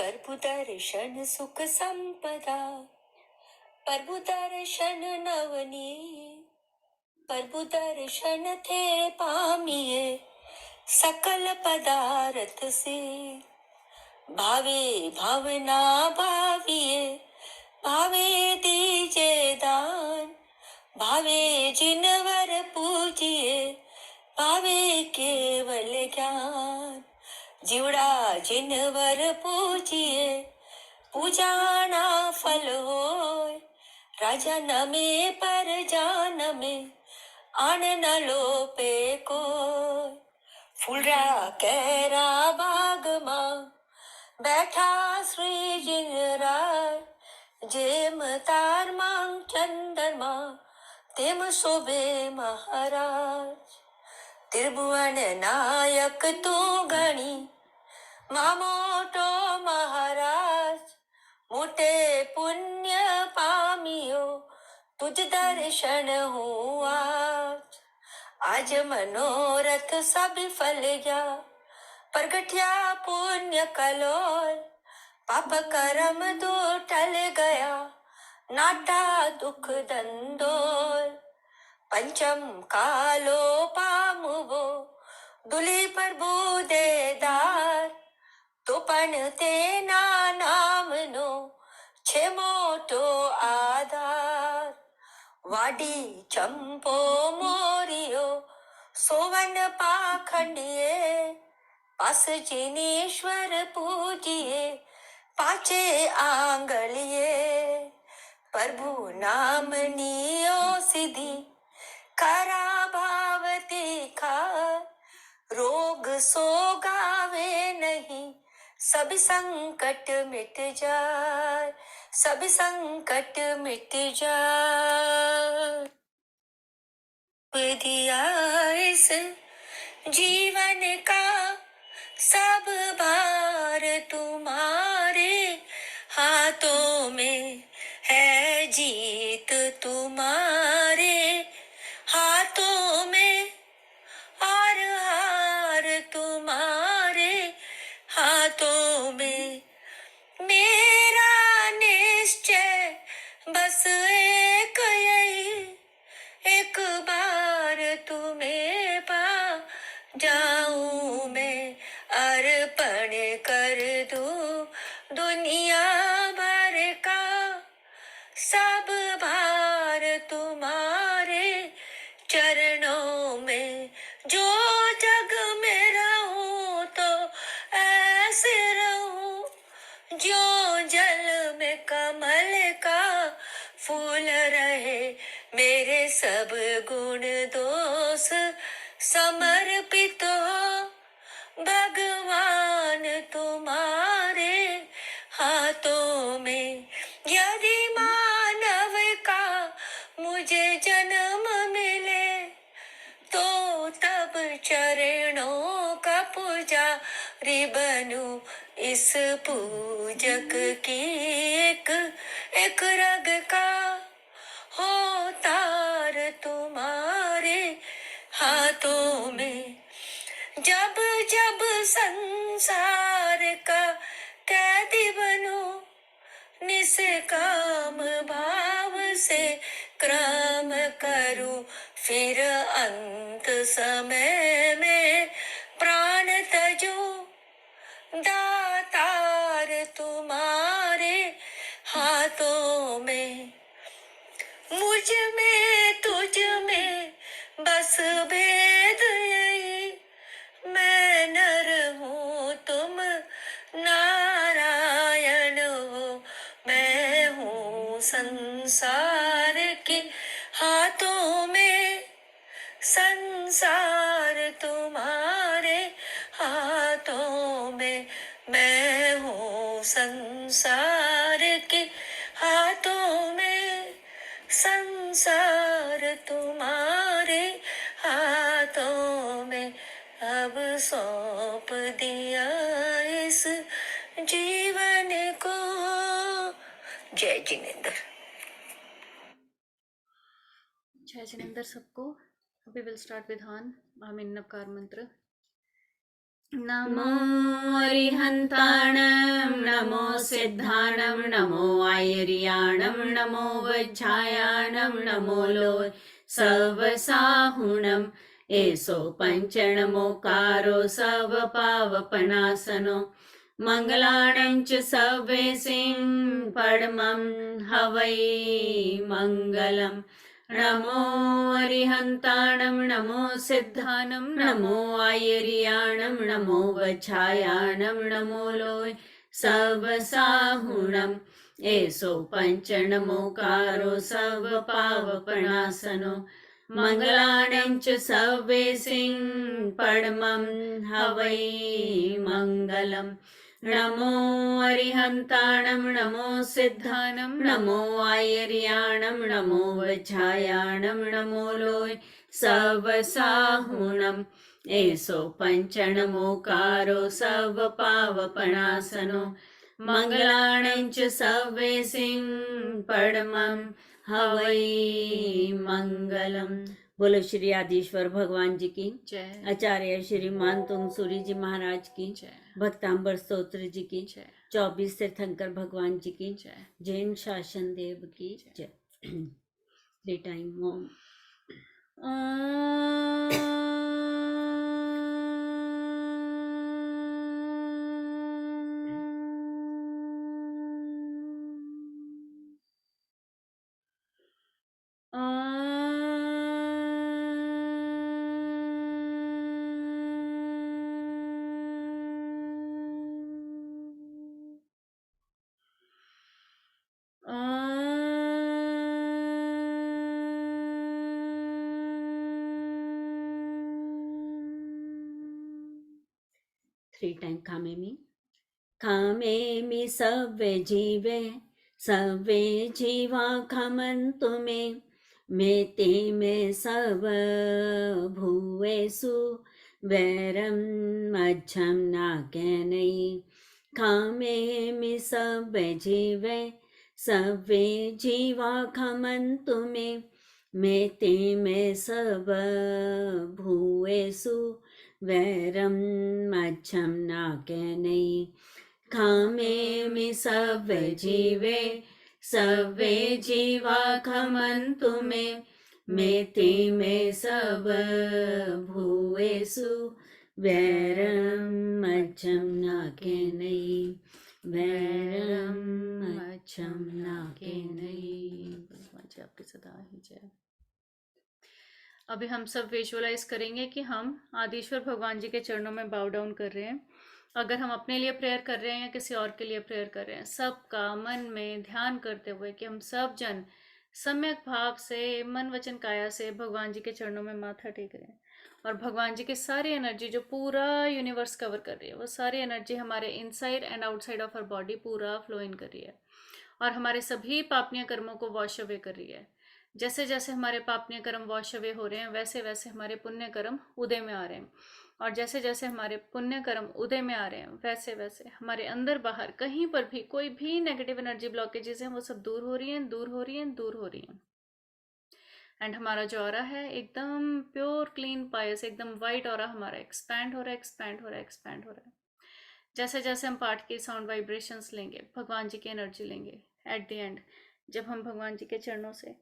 प्रभु दर्शन सुख संपदा, प्रभु दर्शन नवनीत, प्रभु दर्शन थे पामिए सकल पदार्थ से। भावे भावना भाविए, भावे दीजे दान, भावे जिनवर पूजिए, भावे केवल ज्ञान। जीवड़ा जिनवर पूजिए, पूजाना फल होय। राजा नमे पर जान में, आन न लोपे कोय। फूलरा केरा बाग मां, बैठा श्री जिनराय। जेम तार मांग चंद्रमा, तेम शोभे महाराज। त्रिभुवन नायक तू गणी, मामोटो महाराज। मोटे पुण्य पामियो, तुझ दर्शन हुआ। आज मनोरथ सब फल गया, प्रगट्या पुण्य कलोल। पाप कर्म दो टल गया, नाटा दुख दंदोल। पंचम कालो पामुवो, दुली प्रभु देदार। तो पण तेना नाम नो, छे मोटो आधार। वाडी चंपो मोरियो, सोवन पाखंडिए। पास जिनेश्वर पूजिए, पाचे आंगलिए। प्रभु नाम नियो सिद्धि, करा भावती खाय। रोग सोगावे नहीं, सब संकट मिट जाए, सब संकट मिट जाए। दिया इस जीवन का सब भार तुम्हारे हाथों में है। जीत तुम्हारे हाथों में, और हार तुम्हारे हाथों में। मेरा निश्चय बस एक यही, एक बार तुम्हें पा जाऊं मैं। अर्पण कर दूं दुनिया भर का, सब भार तुम्हारे चरणों में। जो जग में रहूं तो ऐसे रहूं, जो जल में कमल का फूल रहे। मेरे सब गुण दोष समर्पित हो, भगवान तुम्हारे हाथों में। यदि मानव का मुझे जन्म मिले, तो तब चरणों का पुजारी बनूं। इस पूजक की एक एक रग का हो तार तुम्हारे हाथों में। जब जब संसार का कैदी बनूं, निष्काम भाव से क्रम करूं। फिर अंत समय में प्राण तजूं, दातार तुम्हारे हाथों में। मुझ में तुझ में बस भेद यही, मैं नर हूँ तुम नारायण हो। मैं हूँ संसार के हाथों में, संसार तुम्हारे हाथों में। मैं हूँ संसार के हाथों में, संसार तुम्हारे हाथों में। अब सौंप दिया इस जीवन को। जय जिनेंद्र। जय जिनेंद्र सबको। We will start with Han, Amin Navkar mantra. नमो अरिहन्ताणं नमो सिद्धाणं नमो आयर्याणं नमो वज्झायाणं नमो लोय सवसाहुणम् एसो पञ्चणमोकारो सवपावपनासनो मङ्गलाणं च सव्येसिं परमं हवै मङ्गलम् नमो अरिहन्ताणं नमो सिद्धानं नमो आयर्याणं नमो वच्छायाणं नमो लोय सवसाहुणम् एसो पञ्चणमोकारो सवपावपणासनो मङ्गलाणं च सव्येसिं परमं हवै मङ्गलम् नमो अरिहन्ताणं नमो सिद्धानं नमो आयर्याणं नमो वच्छायाणं नमो लोय सवसाहुणम् एसो पञ्चणमोकारो सवपावपणासनो मङ्गलाणं च सव्येसिं परमं हवै मंगलम। बोलो श्री आदिश्वर भगवान जी की जय। आचार्य श्री मानतुंग सूरी जी महाराज की जय। भक्तांबर स्तोत्र जी की जय। 24 तीर्थंकर भगवान जी की जय। जैन शासन देव की जय। 3 टाइम ओम। थ्री टाइम खामे मी सव्वे जीवे सव्वे जीवा खमन्तु मे ते मे सव भुवेसु वैरं मध्यं नागनै खामे मी सव्वे जीवे सव्वे जीवा खमन्तु मे ते मे सव भुवेसु वैरं मध्यं नागनै खामे मी सव्वे जीवे सव्वे जीवा खमन्तु मे ते मे सव भुवेसु वैरं मध्यं नागनै वैरं मध्यं नागनै। भगवान जी आपकी सदा ही जय। अभी हम सब विजुअलाइज करेंगे कि हम आदिश्वर भगवान जी के चरणों में बाव डाउन कर रहे हैं। अगर हम अपने लिए प्रेयर कर रहे हैं या किसी और के लिए प्रेयर कर रहे हैं, सबका मन में ध्यान करते हुए कि हम सब जन सम्यक भाव से मन वचन काया से भगवान जी के चरणों में माथा टेक रहे हैं और भगवान जी की सारी एनर्जी जो पूरा यूनिवर्स कवर कर रही है, वो सारी एनर्जी हमारे inside and outside of our body पूरा फ्लो इन कर रही है और हमारे सभी पापनीय कर्मों को वॉश अवे कर रही है। जैसे जैसे हमारे पापनीय कर्म वॉश अवे हो रहे हैं, वैसे वैसे हमारे पुण्य कर्म उदय में आ रहे हैं और जैसे जैसे हमारे पुण्य कर्म उदय में आ रहे हैं, वैसे वैसे हमारे अंदर बाहर कहीं पर भी कोई भी नेगेटिव एनर्जी ब्लॉकेजेस हैं, वो सब दूर हो रही हैं, दूर हो रही हैं, दूर हो रही हैं। एंड हमारा जो ऑरा है एकदम प्योर क्लीन पायस, एकदम वाइट ऑरा हमारा एक्सपैंड हो रहा है, एक्सपैंड हो रहा है, एक्सपैंड हो रहा है। जैसे जैसे हम पाठ की साउंड वाइब्रेशंस लेंगे, भगवान जी की एनर्जी लेंगे, एट द एंड जब हम भगवान जी के चरणों से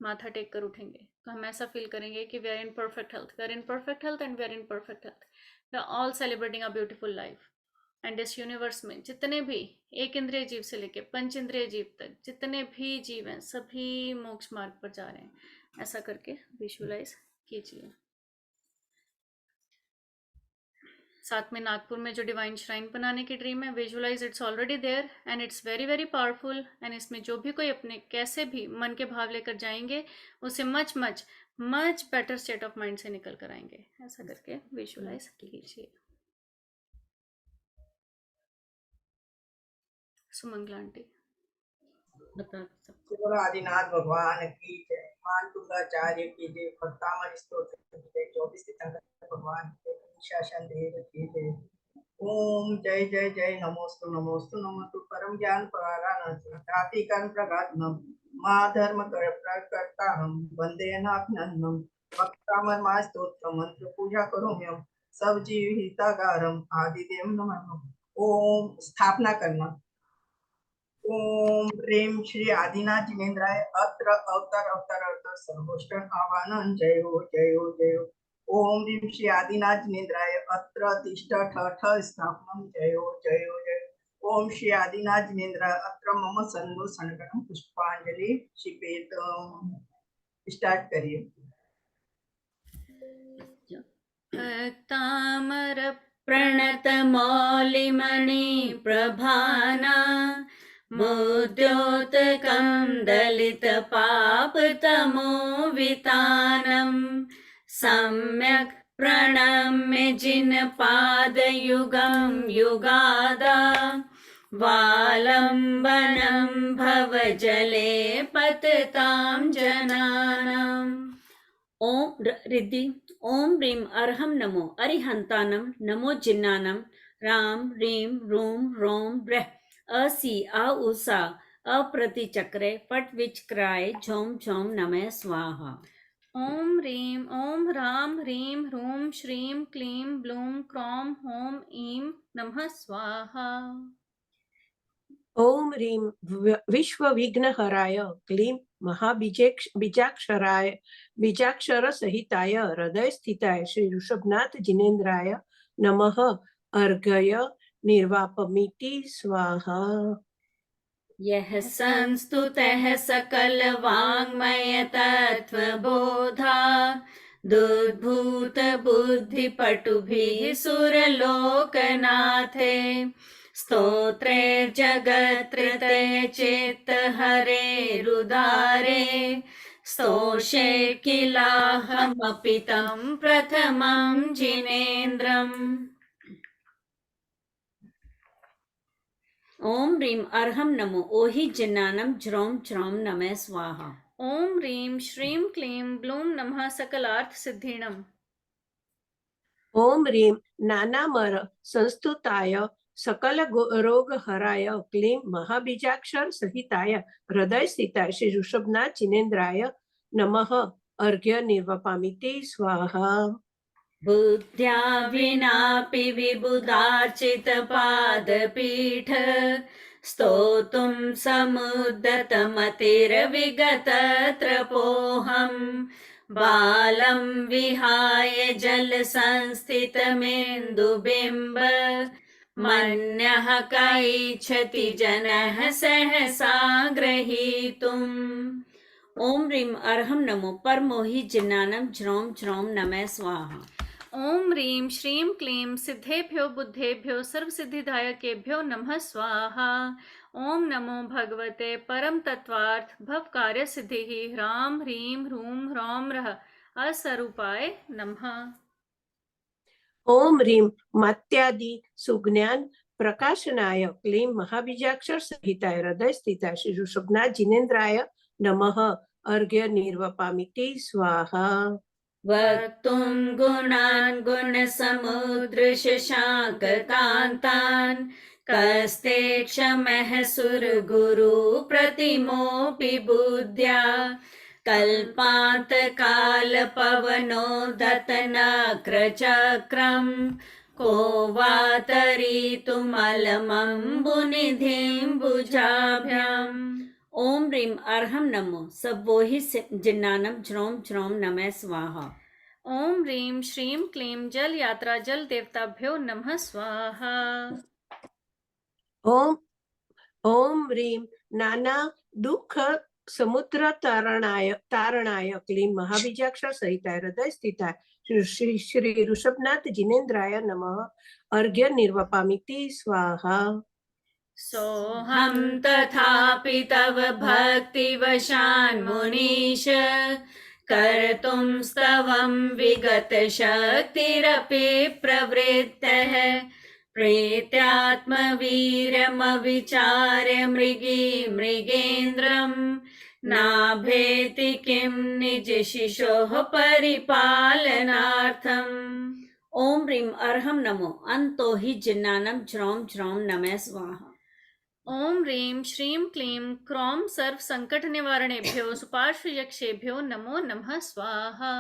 माथा टेक कर उठेंगे तो हम ऐसा फील करेंगे कि we are in perfect health, we are in perfect health and we are in perfect health, we are all celebrating a beautiful life. And इस यूनिवर्स में जितने भी एक इंद्रिय जीव से लेके पंच इंद्रिय जीव तक जितने भी जीव हैं, सभी मोक्ष मार्ग पर जा रहे हैं। ऐसा करके विजुअलाइज कीजिए। साथ में नागपुर में जो डिवाइन श्राइन बनाने की ड्रीम है, visualise it's already there and it's very very powerful. And इसमें जो भी कोई अपने कैसे भी मन के भाव लेकर जाएंगे, उसे much much much better state of mind से निकल कर आएंगे। ऐसा करके विजुअलाइज कीजिए। सुमंगला आंटी बता सकते। बोलो आदिनाथ भगवान की जय, मान तुंगाचार्य की जय, भक्तामणि स्तोत्र की जय, 24 तीर्थंकर भगवान की जय, शासन देव की जय। ओम जय जय जय नमोस्तु नमोस्तु नमोस्तु परम ज्ञान प्रातिकं प्रगात्मम मा धर्म प्रकर्ता हम वंदे नाथनंदनम भक्तामर मा स्तोत्र मंत्र पूजा करो म्यम सवजीव हितागारम आदिदेव नमः। ओम स्थापना करना। ओम ह्रीं श्री आदिनाथ जिनेन्द्राय अत्र अवतर अवतर अवतर सर्वोष्टन आवाहन जय हो जय हो जय हो। ओम ह्रीं श्री आदिनाथ जिनेन्द्राय अत्र तिष्ठ ठ स्थापनम जय हो जय हो जय हो। ओम श्री आदिनाथ जिनेन्द्राय अत्र मम सन्नो सनगणम पुष्पांजलि शिपेत। स्टार्ट करिए। तामर प्रणत मौलिमणि प्रभाना मुद्योतकं दलित पापतमो वितानं सम्यक् प्रणम्य जिन पादयुगं युगादा वालम्बनं भवजले पततां जनानाम्। ओम रिद्धि ओम ह्रीं अर्हं नमो अरिहंतानम नमो जिन्नानम राम ह्रीं रूम रोम ब्रह असी आ उषा अप्रतिचक्रे पट विचक्राय झोम झोम नमः स्वाहा। ओम ह्रीं ओम ह्रां ह्रीं ह्रूं श्रीं क्लीं ब्लूं क्रों हों ईं नमः स्वाहा। ओम ह्रीं विश्व विघ्नहराय क्लीं महाबीजाक्षराय बीजाक्षर सहिताय हृदय स्थिताय श्री ऋषभनाथ जिनेन्द्राय नमः। अर्घय निर्वापमिति स्वाहा। यह संस्तुतः सकल वाङ्मय तत्त्वबोधा दुर्भूत बुद्धि पटुभिः सुरलोकनाथे स्तोत्रे जगत्कृते चित्त हरे रुदारे स्तोषे किलाहमपि तं प्रथमं जिनेन्द्रम्। ओम ह्रीं अर्हं नमो ओहि जिन्नानम ज्रोम ज्रोम नमः स्वाहा। ओम ह्रीं श्रीं क्लीं ब्लूं नमः सकलार्थ सिद्धिणम्। ओम ह्रीं नानामर संस्तुताय सकल रोग हराय क्लीं महाबीजाक्षर सहिताय हृदय स्थिताय श्री ऋषभनाथ जिनेन्द्राय नमः। अर्घ्य निर्वपामिति स्वाहा। बुद्ध्या विनापि विबुधार्चित पादपीठ स्तोतुं समुद्धतमतिर्विगत त्रपोऽहम् बालं विहाय जल संस्थितमेन्दुबिम्ब मन्यः कैच्छति जनः सहसा ग्रहीतुम्। ओम ह्रीं अर्हं नमो परमोहि जिन्नानम ज्रोम ज्रोम नमः स्वाहा। ओम ह्रीं श्रीं क्लीं सिद्धेभ्यो बुद्धेभ्यो सर्वसिद्धिदायकेभ्यो नमः स्वाहा। ओम नमो भगवते परम तत्वार्थ भव कार्य सिद्धि ह्रां ह्रीं ह्रूं ह्रौं रः अस्वरूपाय नमः। ओम ह्रीं मत्यादि सुज्ञान प्रकाशनाय क्लीं महाबीजाक्षर सहिताय हृदय स्थिताय श्री ऋषभनाथ जिनेन्द्राय नमः। अर्घ्य निर्वपामिति स्वाहा। वक्तुं गुणान् गुणसमुद्र शशाङ्ककान्तान् कस्ते क्षमः सुरगुरु प्रतिमोऽपि बुद्ध्या कल्पान्तकालपवनोद्धतनक्रचक्रम् को वा तरीतुमलमम्बुनिधिं भुजाभ्याम्। ओम ह्रीं अर्हं नमो सबोहि जिन्नानम ज्रोम ज्रोम नमः स्वाहा। ओम ह्रीं श्रीं क्लीं जल यात्रा जल देवताभ्यो नमः स्वाहा। ओम ह्रीं नाना दुख समुद्र तारणाय क्लीं महाबीजाक्षर सहिताय हृदय स्थिताय श्री ऋषभनाथ जिनेन्द्राय नमः। अर्घ्य निर्वपामिति स्वाहा। सोऽहं तथापि तव भक्तिवशान् मुनीश कर्तुं स्तवं विगत शक्तिरपि प्रवृत्तः प्रीत्यात्मवीर्यमविचार्य मृगेन्द्रं नाभेति किं निज शिशोः परिपालनार्थम्। ओम ह्रीं अर्हं नमो अंतो हि जिन्नानम ज्रोम ज्रोम नमः स्वाहा। ओम ह्रीं श्रीं क्लीं क्रों सर्व संकट निवारणेभ्यो सुपार्श्वयक्षेभ्यो नमो नमः स्वाहा।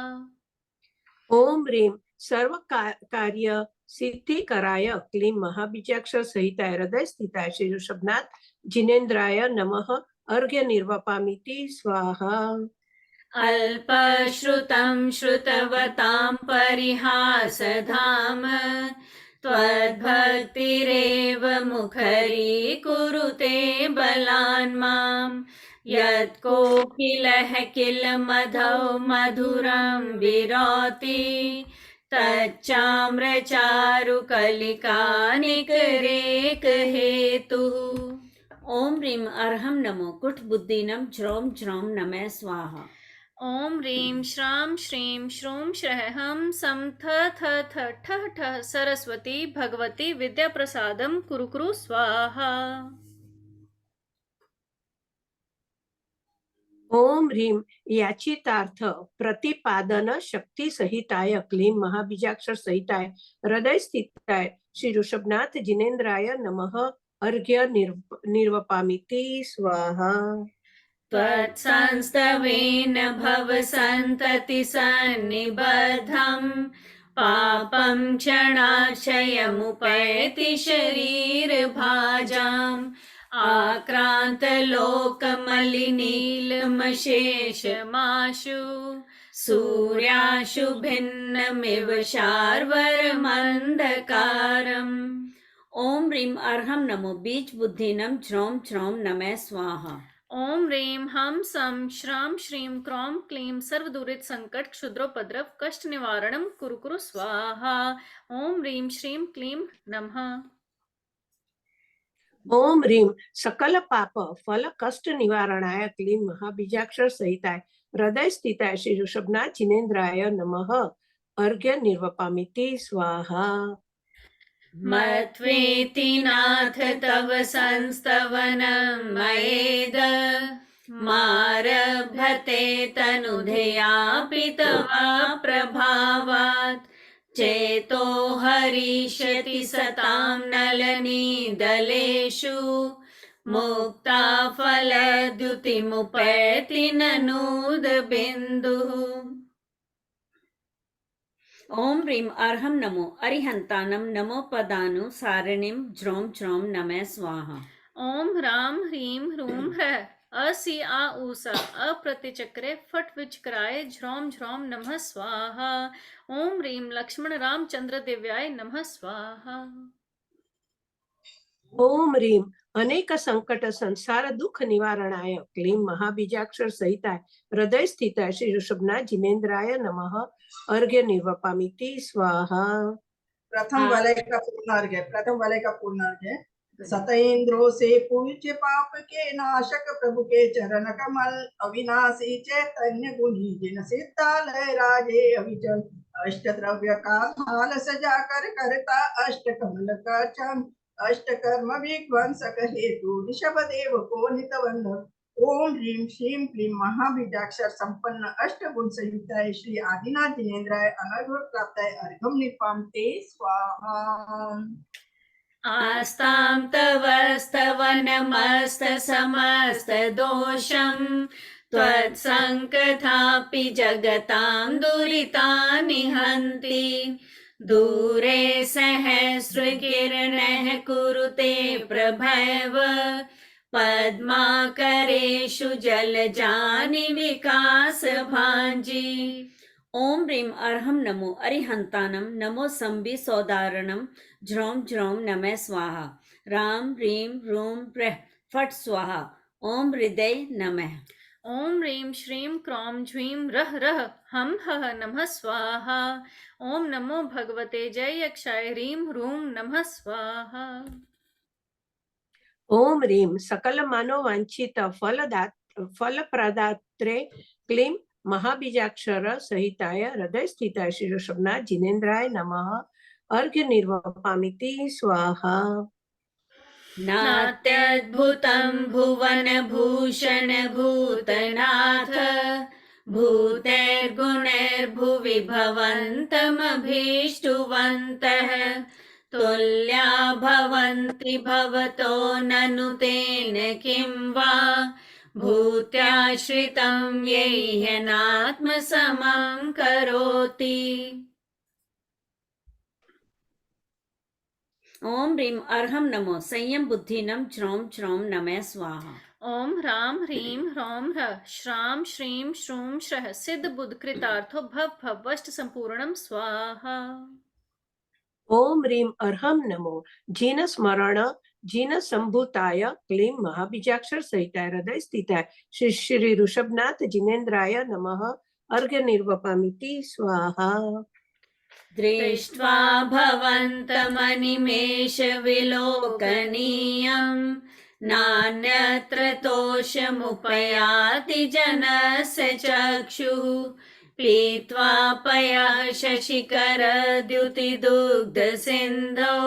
ओम ह्रीं सर्व कार्य सिद्धिकराय क्लीं महाबीजाक्षर सहिताय हृदय स्थिताय श्री ऋषभनाथ जिनेन्द्राय नमः अर्घ्य निर्वपामीति स्वाहा। अल्पश्रुतं श्रुतवतां परिहासधाम त्वद्भक्तिरेव मुखरीकुरुते बलान् माम् यत्कोकिलः किल मधौ मधुरं विरोति तच्चाम्रचारुकलिकानिकरेकहेतुः। ओम ह्रीं अर्हं नमो कुटबुद्धिनं ज्रौं ज्रौं नमः स्वाहा। ओम ह्रीं श्रां श्रीं श्रूं श्रः हं सं थ थ थ ठ ठ सरस्वती भगवती विद्याप्रसादं कुरु कुरु स्वाहा। ओम ह्रीं याचितार्थ प्रतिपादन शक्ति सहिताय क्लीं महाबीजाक्षर सहिताय हृदय स्थिताय श्री ऋषभनाथ जिनेन्द्राय नमः अर्घ्य निर्वपामीति स्वाहा। त्वत्संस्तवेन भवसन्ततिसन्निबद्धं पापं क्षणाक्षयमुपैति शरीरभाजाम् आक्रान्तलोकमलिनीलमशेषमाशु सूर्याशु भिन्नमिव शार्वर्मन्धकारम्। ओम ह्रीं अर्हं नमो बीज बुद्धिनं ज्रौं ज्रौं नमः स्वाहा। ओम ह्रीं हम सं श्रां श्रीं क्रौं क्लीं सर्वदूरित संकट क्षुद्रोपद्रव कष्ट निवारणं कुरु कुरु स्वाहा। ओम ह्रीं श्रीं क्लीं नमः। ओम ह्रीं सकल पाप फल कष्ट निवारणाय क्लीं महाबीजाक्षर सहिताय हृदय स्थिताय श्री ऋषभनाथ जिनेन्द्राय नमः अर्घ्य निर्वपामीति स्वाहा। मत्वेति नाथ तव संस्तवनं मयेद मारभते तनुधयापि तव प्रभावात् चेतो हरिष्यति सतां नलनीदलेषु मुक्ता फलद्युतिमुपैति ननूदबिन्दुः। ओम ह्रीं अर्हं नमो अरिहन्तानं नमो पदानुसारिणीं ज्रौं ज्रौं नमः स्वाहा। ओम ह्रां ह्रीं ह्रूं ह्रः असि आ ऊसा अप्रतिचक्रे फट विचक्राय झ्रौं झ्रौं नमः स्वाहा। ओम ह्रीं लक्ष्मण रामचंद्र दिव्याय नमः स्वाहा। ओम ह्रीं अनेक संकट संसार दुख निवारणाय क्लीं महाबीजाक्षर सहिताय हृदय स्थिताय श्री ऋषभनाथ जिनेन्द्राय नमः अर्घ्य निर्वपामीति स्वाहा। प्रथम वाले का पूर्ण अर्घ्य सतेन्द्रो से पूज्य पाप के नाशक प्रभु के चरण कमल अविनाशी चैतन्य गुणी जिन सिद्धालय राजे अविचल अष्ट द्रव्य का थाल सजा कर करता अष्ट कमल का चम अष्ट कर्म विध्वंसक हेतु ऋषभ देव को नितवंदन। ओम ह्रीं श्रीं क्लीं महाबीजाक्षर संपन्न अष्ट गुण संयुक्ताय श्री आदिनाथ जिनेन्द्राय अनर्घ प्राप्ताय अर्घ्यं निर्वपामीति स्वाहा। आस्तां तव स्तवनमस्तसमस्तदोषं त्वत्सङ्कथापि जगतां दुरितानि हन्ति दूरे सहस्रकिरणः कुरुते प्रभैव पद्माकरेषु जलजानि विकासभाञ्जी। ओम ह्रीं अर्हं नमो अरिहन्तानं नमो संबिसोदारणं ज्रौं ज्रौं नमः स्वाहा। राम ह्रीं रूं ह्रः फट् स्वाहा। ओम हृदय नमः। ओम ह्रीं श्रीं क्रौं ज्वीं रः रः हम हः नमः स्वाहा। ओम नमो भगवते जय यक्षाय ह्रीं ह्रूं नमः स्वाहा। ओम ह्रीं सकल मानव वांछित फलप्रदात्रे क्लीं महाबीजाक्षर सहिताय हृदय स्थिताय श्री ऋषभनाथ जिनेन्द्राय नमः अर्घ्य निर्वपामीति स्वाहा। नात्यद्भुतं भुवनभूषण भूतनाथ भूतैर्गुणैर्भुवि भवन्तमभीष्टुवन्तः तुल्या भवन्ति भवतो ननु तेन किं वा भूत्याश्रितं येह्यनात्मसमं करोति। ओम ह्रीं अर्हं नमो संयम बुद्धिनं ज्रौं ज्रौं नमः स्वाहा। ओम ह्रां ह्रीं ह्रौं ह्रः श्रां श्रीं श्रूं श्रः सिद्ध बुद्ध कृतार्थो भव भव वष्ट संपूर्णम स्वाहा। ओम ह्रीं अर्हं नमो जिन स्मरण जिन संभूताय क्लीं महाबीजाक्षर सहिताय हृदय स्थिताय श्री श्री ऋषभनाथ जिनेन्द्राय नमः अर्घ्य निर्वपामिति स्वाहा। दृष्ट्वा भवन्तमनिमेषविलोकनीयम् नान्यत्र तोषमुपयाति जनस्य चक्षुः पीत्वा पयः शशिकरद्युतिदुग्धसिन्धौ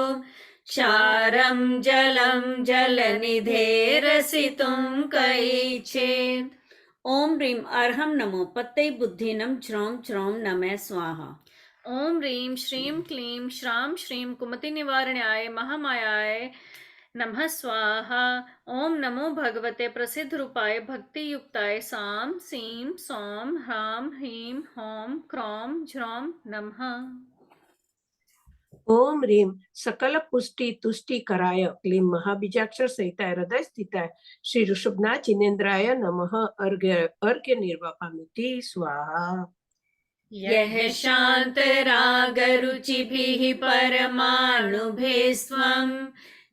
क्षारं जलं जलनिधेरसितुं कैचेत्। ओम ह्रीं अर्हं नमो पत्तै बुद्धिनं ज्रौं ज्रौं नमः स्वाहा। ओम ह्रीं श्रीं क्लीं श्रां श्रीं कुमति निवारण्याय महामायाय नमः स्वाहा। ओम नमो भगवते प्रसिद्ध रूपाय भक्ति युक्ताय सां सीं सौं ह्रां ह्रीं हौं क्रौं ज्रौं नमः। ओम ह्रीं सकल पुष्टि तुष्टि कराय क्लीं महाबीजाक्षर सहिताय हृदय स्थिताय श्री ऋषभनाथ जिनेन्द्राय नमः अर्घ्य निर्वपामिति स्वाहा। यः शान्तरागरुचिभिः परमाणुभिस्त्वं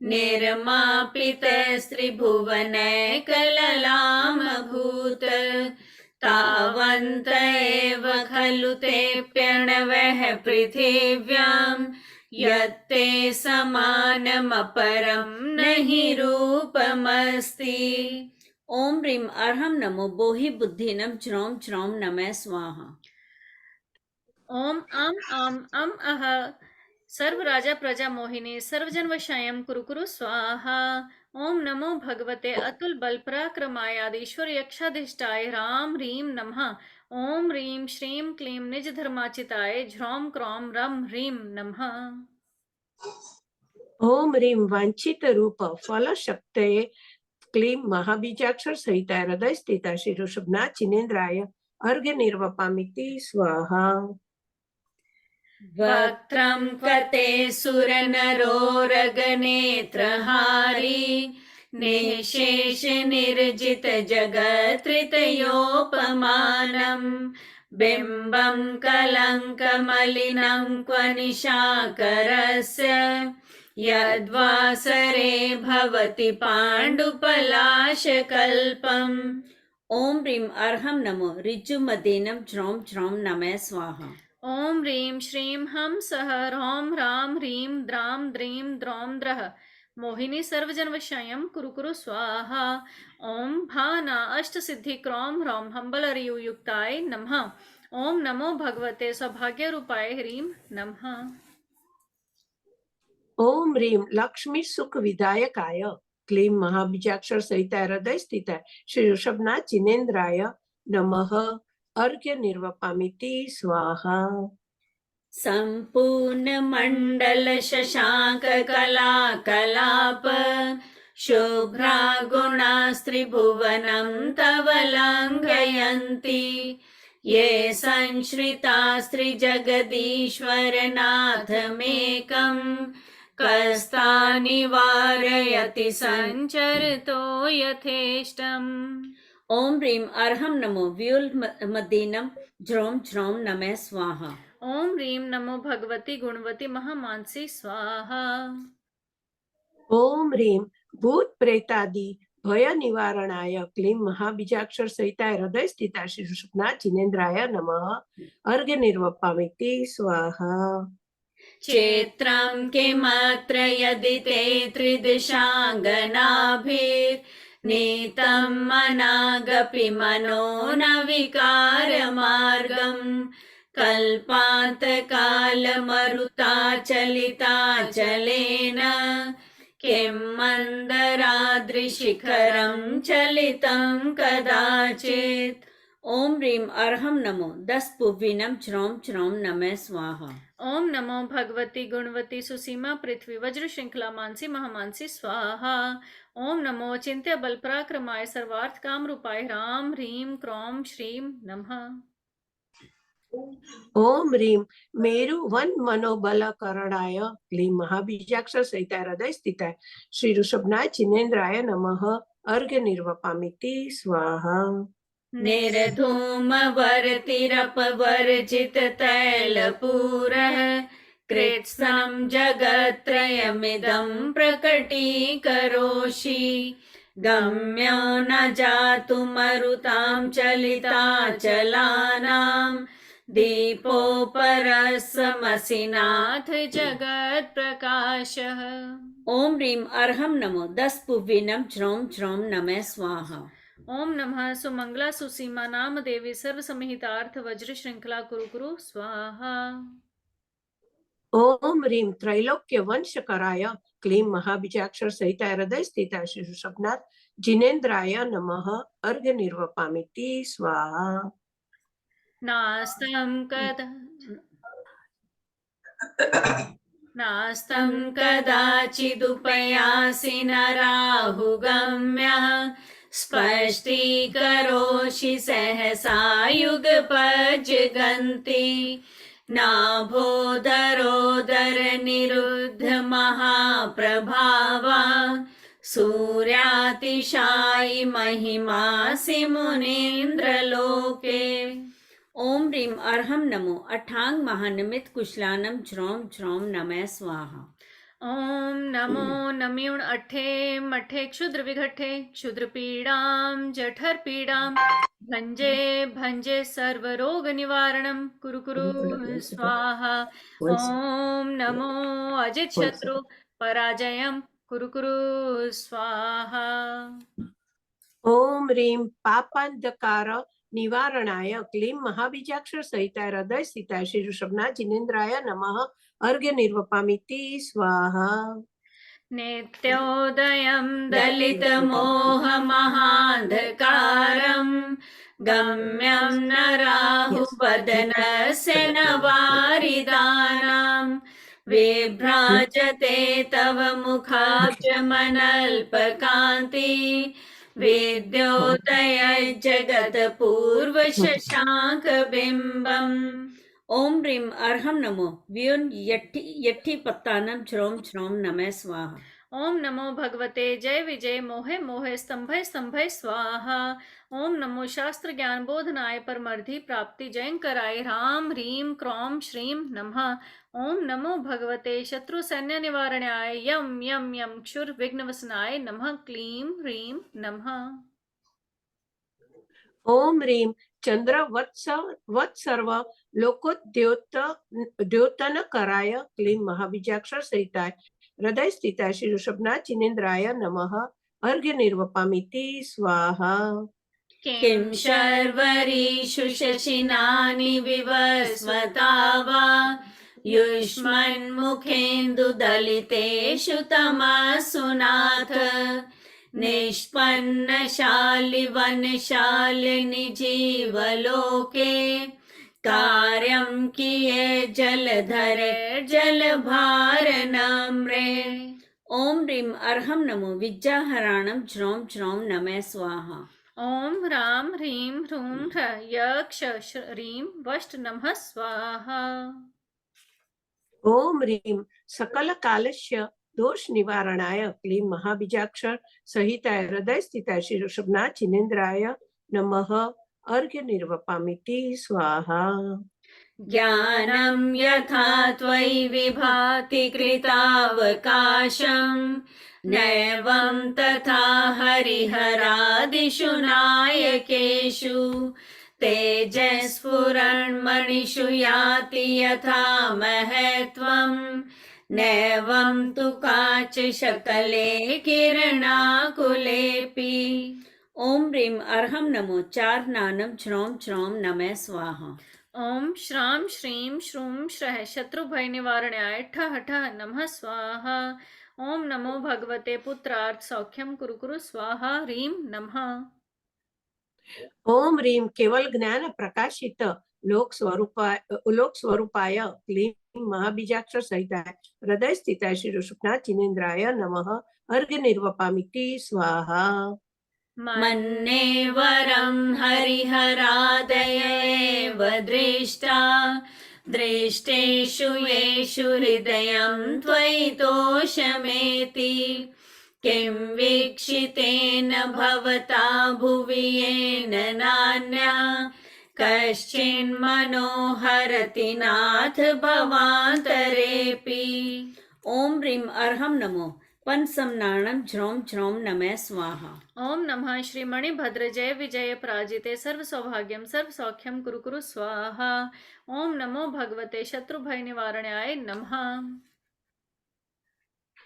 निर्मापितस्त्रिभुवनैकललामभूत् तावन्त एव खलु ते प्रणवः पृथिव्यां यत्ते समानमपरं नहि रूपमस्ति। ओम ह्रीं अर्हं नमो बोहि बुद्धिनं ज्रौं ज्रौं नमः स्वाहा। ओम अम अह सर्व राजा प्रजा मोहिनी सर्वजन वशायम कुरु कुरु स्वाहा। ओम नमो भगवते अतुल बल पराक्रमाय आदिश्वर यक्षाधिष्ठाय राम ह्रीं नमः। ओम ह्रीं श्रीं क्लीं निज धर्माचिताय झ्रौं क्रौं रम ह्रीं नमः। ओम ह्रीं वांछित रूप फल शक्तये क्लीं महाबीजाक्षर सहिताय हृदय स्थिताय श्री ऋषभनाथ जिनेन्द्राय अर्घ्य निर्वपामिति स्वाहा। वक्त्रं क्वते सुरनरोरगनेत्रहारी निःशेष निर्जित जगत्त्रितयोपमानं बिम्बं कलङ्कमलिनं क्व निशाकरस्य यद्वासरे भवति पाण्डुपलाशकल्पम्। ओम ह्रीं अर्हं नमो ऋजुमदीनं ज्रौं ज्रौं नमः स्वाहा। ओम ह्रीं श्रीं हं सः ह्रौं ह्रां ह्रीं द्रां द्रीं द्रौं द्रः मोहिनी सर्वजन वशायम कुरु कुरु स्वाहा। ओम भाना अष्ट सिद्धि क्रौं ह्रौं हंबलरियु युक्ताय नमः। ओम नमो भगवते सौभाग्य रूपाय ह्रीं नमः। ओम ह्रीं लक्ष्मी सुख विदायकाय क्लीं महाबीजाक्षर सहिताय हृदय स्थिताय श्री ऋषभनाथ जिनेन्द्राय नमः अर्घ्य निर्वपामिति स्वाहा। संपूर्ण मंडल शशांक कला कलाप शुभ्रा गुणास्त्रिभुवनं तव लङ्घयन्ति ये संश्रितास्त्रिजगदीश्वरनाथमेकं कस्तानि वारयति संचरतो यथेष्टम्। ओम ह्रीं अर्हं नमो व्यूलमदीनं ज्रौं ज्रौं नमः स्वाहा। ओम ह्रीं नमो भगवती गुणवती महामानसी स्वाहा। ओम ह्रीं भूत प्रेतादि भय निवारणाय क्लीं महाबीजाक्षर सहिताय हृदय स्थिताय श्री ऋषभनाथ जिनेन्द्राय नमः अर्घ्य निर्वपामिति स्वाहा। क्षेत्रं किमत्र यदि ते त्रिदिशाङ्गनाभिर्नीतं मनागपि मनो न विकारमार्गं कल्पान्तकालमरुताचलिताचलेन किं मन्दराद्रिशिखरं चलितं कदाचित्। ओम ह्रीं अर्हं नमो 10 पुव्विनं ज्रौं ज्रौं नमः स्वाहा। ओम नमो भगवती गुणवती सुसीमा पृथ्वी वज्र श्रृंखला मानसी महामानसी स्वाहा। ओम नमो चिंत्य बल पराक्रमाय सर्वार्थ काम रूपाय राम ह्रीं क्रौं श्रीं नमः। ओम ह्रीं मेरु वन मनोबलकरणाय क्लीं महाबीजाक्षर सहिताय हृदय स्थिताय श्री ऋषभनाथ जिनेन्द्राय नमः अर्घ्य निर्वपामिति स्वाहा। निर्धूम वर्तिरपवर्जित तैलपूरः कृत्स्नं जगत्त्रयमिदं प्रकटीकरोषि गम्यो न जातु मरुतां चलिताचलानां दीपोपरसमसि नाथ जगत प्रकाशः। ओम ह्रीं अर्हं नमो 10 पुव्विनं ज्रौं ज्रौं नमः स्वाहा। ओम नमः सुमंगला सुसीमा नाम देवी सर्व संहितार्थ वज्र श्रृंखला कुरु कुरु स्वाहा। ओम ह्रीं त्रैलोक्य वंशकराय क्लीं महाबीजाक्षर सहिताय हृदय स्थिताय श्री ऋषभनाथ जिनेन्द्राय नमः अर्घ्य निर्वपामिति स्वाहा। नास्तं कदाचिदुपयासि न राहुगम्यः स्पष्टीकरोषि सहसा युगपज्जगन्ति नाभोदरोदर निरुद्ध महाप्रभावा सूर्यातिशायि महिमासि मुनीन्द्रलोके। ओम ह्रीं अर्हं नमो अठांग महानिमित कुशलानम ज्रौं ज्रौं नमः स्वाहा। ओम नमो नम्यूण अठे मठे क्षुद्र विघटे क्षुद्र पीड़ां जठर पीड़ां भंजे भंजे सर्व रोग निवारणं कुरु कुरु स्वाहा। ओम नमो अजित शत्रु पराजयं कुरु कुरु स्वाहा। ओम ह्रीं पापांधकार निवारणाय क्लीं महाबीजाक्षर सहिताय हृदय स्थिताय श्री ऋषभनाथ जिनेन्द्राय नमः अर्घ्य निर्वपामिति स्वाहा। नित्योदयं दलित मोह महान्धकारं गम्यं न राहुवदनस्य न वारिदानां विभ्राजते तव मुखाब्जमनल्पकान्ति विद्योदय जगत्पूर्व शशांक बिंबम। ओम ह्रीं अर्हं नमो व्युन यट्ठी पत्तानं ज्रौं ज्रौं नमः स्वाहा। ओम नमो भगवते जय विजय मोहे मोहे स्तंभय स्तंभय स्वाहा। ओम नमो शास्त्र ज्ञान बोधनाय परमर्धि प्राप्ति जयंकराय राम ह्रीं क्रों श्रीं नमः। ओम नमो भगवते शत्रु सैन्य निवारणाय यम यम यम क्षुर विघ्नवसनाय नमः क्लीं ह्रीं नमः। ओम ह्रीं चंद्र वत्सर्व लोकोद्योतन कराय क्लीं महाबीजाक्षर सहिताय हृदय स्थिताय श्री ऋषभनाथ जिनेन्द्राय नमः अर्घ्य निर्वपामिति स्वाहा। किं शर्वरीषु शशिनानि विवस्वता वा युष्मन्मुखेन्दुदलितेषु तमसु नाथ निष्पन्नशालिवनशालिनि जीवलोके कार्यं किए जलधरे जलभारनम्रे। ओम ह्रीं अर्हं नमो विद्याहराणं ज्रौं ज्रौं नमः स्वाहा। ओम राम ह्रीं ह्रूं ह्र यक्ष ह्रीं वष्ट नमः स्वाहा। ओम ह्रीं सकल कालस्य दोष निवारणाय क्लीं महाबीजाक्षर सहिताय हृदय स्थिताय श्री ऋषभनाथ जिनेन्द्राय नमः अर्घ्य निर्वपामिति स्वाहा। ज्ञानं यथा त्वयि विभाति कृतावकाशं नैवं तथा हरिहरादिषु नायकेषु तेजस्फुरन्मणिषु याति यथा महत्त्वं नैवं तु काच शकले किरणाकुलेऽपि। ओम ह्रीं अर्हं नमो चारनानं ज्रौं ज्रौं नमः स्वाहा। ओम श्रां श्रीं श्रूं श्रः शत्रुभय निवारणाय ठः ठः नमः स्वाहा। ओम नमो भगवते पुत्रार्थ सौख्यं कुरु कुरु स्वाहा ह्रीं नमः। ओम ह्रीं केवल ज्ञान प्रकाशित लोक स्वरूपाय क्लीं महाबीजाक्षर सहिताय हृदय स्थिताय श्री ऋषभनाथ जिनेन्द्राय नमः अर्घ्य निर्वपामिति स्वाहा। मन्ये वरं हरिहरादय एव दृष्टा दृष्टेषु येषु हृदयं त्वयि तोषमेति किं वीक्षितेन भवता भुवि येन नान्या कश्चिन्मनोहरति नाथ भवान्तरेऽपि। ओम ह्रीं अर्हं नमो पंचसमनाणं ज्रौं ज्रौं नमः स्वाहा। ओम नमः श्री मणिभद्र जय विजय पराजिते सर्व सौभाग्यम सर्व सौख्यम कुरु कुरु स्वाहा। ओम नमो भगवते शत्रु भय निवारणाय नमः।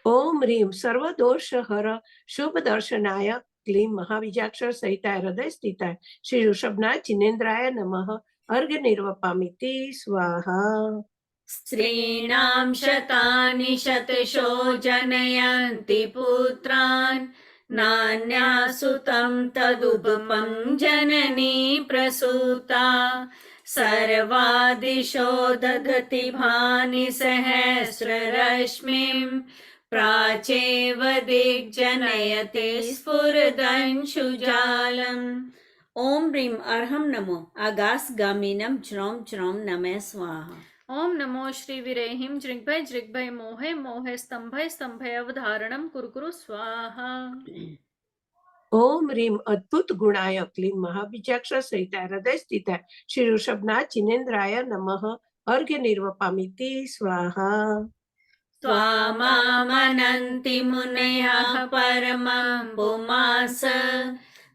ओम ह्रीं सर्वदोषहर शुभ दर्शनाय क्लीं महाबीजाक्षर सहिताय हृदय स्थिताय श्री ऋषभनाथ जिनेन्द्राय नमः। अर्घ्य निर्वपामिति स्वाहा। स्त्रीणां शतानि शतशो जनयन्ति पुत्रान् नान्या सुतं तदुपमं जननी प्रसूता सर्वादिशो दधति भानि सहस्ररश्मिं प्राचेव दिग्जनयति स्फुरदंशुजालम्। ओम ह्रीं अर्हं नमो आगासगामिनं ज्रौं ज्रौं नमः स्वाहा। ओम नमो श्री विरेहिं जृग्भय जृग्भय मोहे मोहे स्तंभय स्तंभय अवधारणम कुरु कुरु स्वाहा। ओम ह्रीं अद्भुत गुणाय क्लीं महाबीजाक्षर सहिताय हृदय स्थिताय श्री ऋषभनाथ जिनेन्द्राय नमः। अर्घ्य निर्वपामिति स्वाहा। त्वामामनन्ति मुनयः परमं पुमास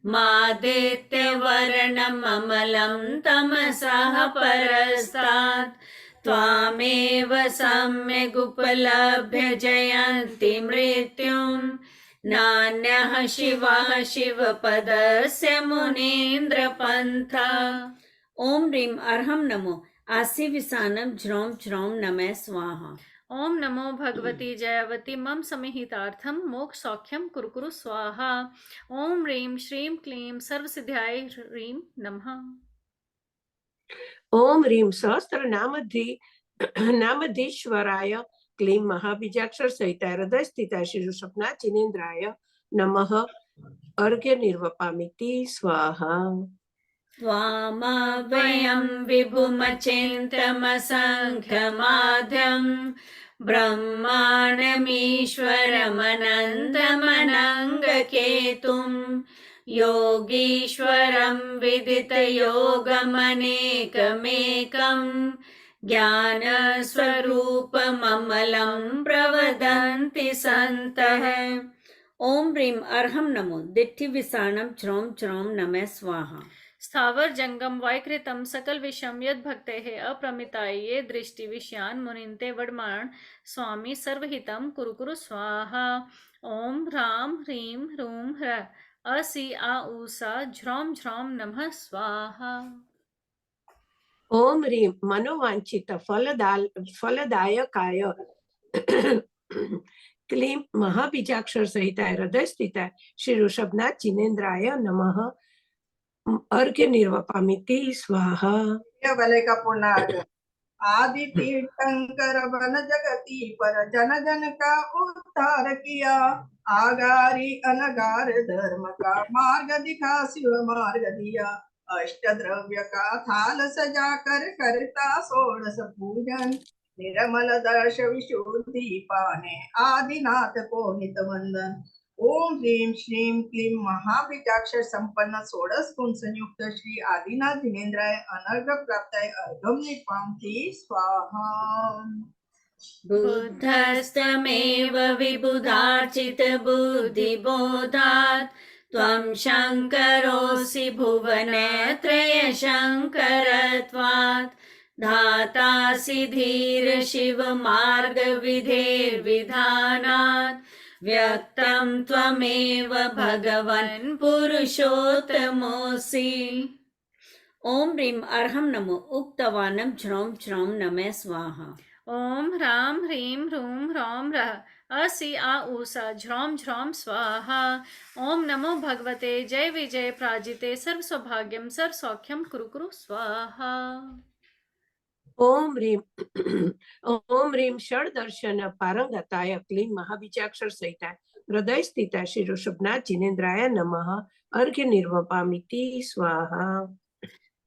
मादित्यवर्णममलं तमसः परस्तात् त्वामेव सम्यगुपलभ्य जयन्ति मृत्युं नान्यः शिवः शिवपदस्य मुनीन्द्रपन्था। ओम ह्रीं अर्हं नमो आसीविसानं ज्रौं ज्रौं नमः स्वाहा। ओम नमो भगवती जयवती मम समिहितार्थम मोक्ष सौख्यम कुरु कुरु स्वाहा। ओम ह्रीं श्रीं क्लीं सर्वसिद्ध्याय ह्रीं नमः। ओम ह्रीं सहस्त्र नामधीश्वराय क्लीं महाबीजाक्षर सहिताय हृदय स्थिताय श्री ऋषभनाथ जिनेन्द्राय नमः। अर्घ्य निर्वपामिति स्वाहा। त्वामव्ययं विभुमचिन्तमसङ्ख्यमाद्यं ब्रह्माण्डमीश्वरमनन्तमनङ्गकेतुं योगीश्वरं विदितयोगमनेकमेकं ज्ञानस्वरूपममलं प्रवदन्ति सन्तः। ओम ह्रीं अर्हं नमो दिट्ठिविसाणं ज्रौं ज्रौं नमः स्वाहा। स्थावर जंगम वायकृतम सकल विषम यद भक्ते है अप्रमिताय ये दृष्टि विषयान मुनिन्ते वडमाण स्वामी सर्वहितम कुरु कुरु स्वाहा। ओम ह्रां ह्रीं ह्रूं ह्र असि आ ऊसा झ्रौं झ्रौं नमः स्वाहा। ओम ह्रीं मनोवांछित फलदायकाय क्लीं महाबीजाक्षर सहिताय हृदय स्थिताय श्री ऋषभनाथ जिनेन्द्राय नमः। अर्घ्य निर्वपामिति स्वाहा। भले का पुनार आदि तीर्थंकर बन जगती पर जन जन का उद्धार किया आगारी अनगार धर्म का मार्ग दिखा शिव मार्ग दिया अष्ट द्रव्य का थाल सजा कर करता षोडश पूजन निर्मल दर्श विशुद्धि पाने आदिनाथ को नित वंदन। ओम ह्रीं श्रीं क्लीं महाबीजाक्षर संपन्न षोडश गुण संयुक्त श्री आदिनाथ जिनेन्द्राय अनर्घ प्राप्ताय अर्घ्यं निर्वपामि स्वाहा। बुद्धस्तमेव विबुधार्चित बुद्धिबोधात् त्वं शङ्करोऽसि भुवनत्रयशङ्करत्वात् धातासि धीर शिव मार्गविधेर्विधानात् व्यक्तं त्वमेव भगवन् पुरुषोत्तमोऽसि। ओम ह्रीं अर्हं नमो उक्तवानं ज्रौं ज्रौं नमः स्वाहा। ओम ह्रां ह्रीं ह्रूं ह्रौं ह्रः असि आ ऊसा झ्रौं झ्रौं स्वाहा। ओम नमो भगवते जय विजय प्राजिते सर्व सौभाग्यम सर्व सौख्यम कुरु कुरु स्वाहा। ओम ह्रीं ओम ह्रीं षड्दर्शन पारंगताय क्लीं महाबीजाक्षर सहिताय हृदय स्थिताय श्री ऋषभनाथ जिनेन्द्राय नमः अर्घ्य निर्वपामिति स्वाहा।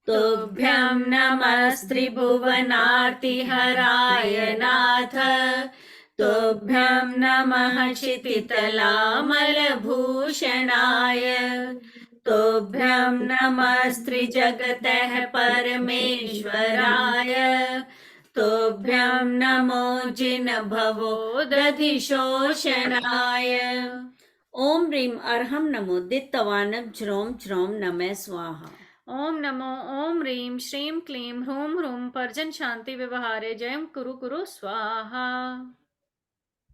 तुभ्यं नमस्त्रिभुवनार्तिहराय नाथ तुभ्यं नमः क्षितितलामलभूषणाय तुभ्यं नमस्त्रिजगतः परमेश्वराय तुभ्यं नमो जिनभवोदधिशोषणाय। ओम ह्रीं अर्हं नमो दित्तवानं ज्रों ज्रों नमः स्वाहा। ओम नमो ओम ह्रीं श्रीं क्लीं ह्रूं ह्रूं पर्जन शांति व्यवहारे जयं कुरु कुरु स्वाहा।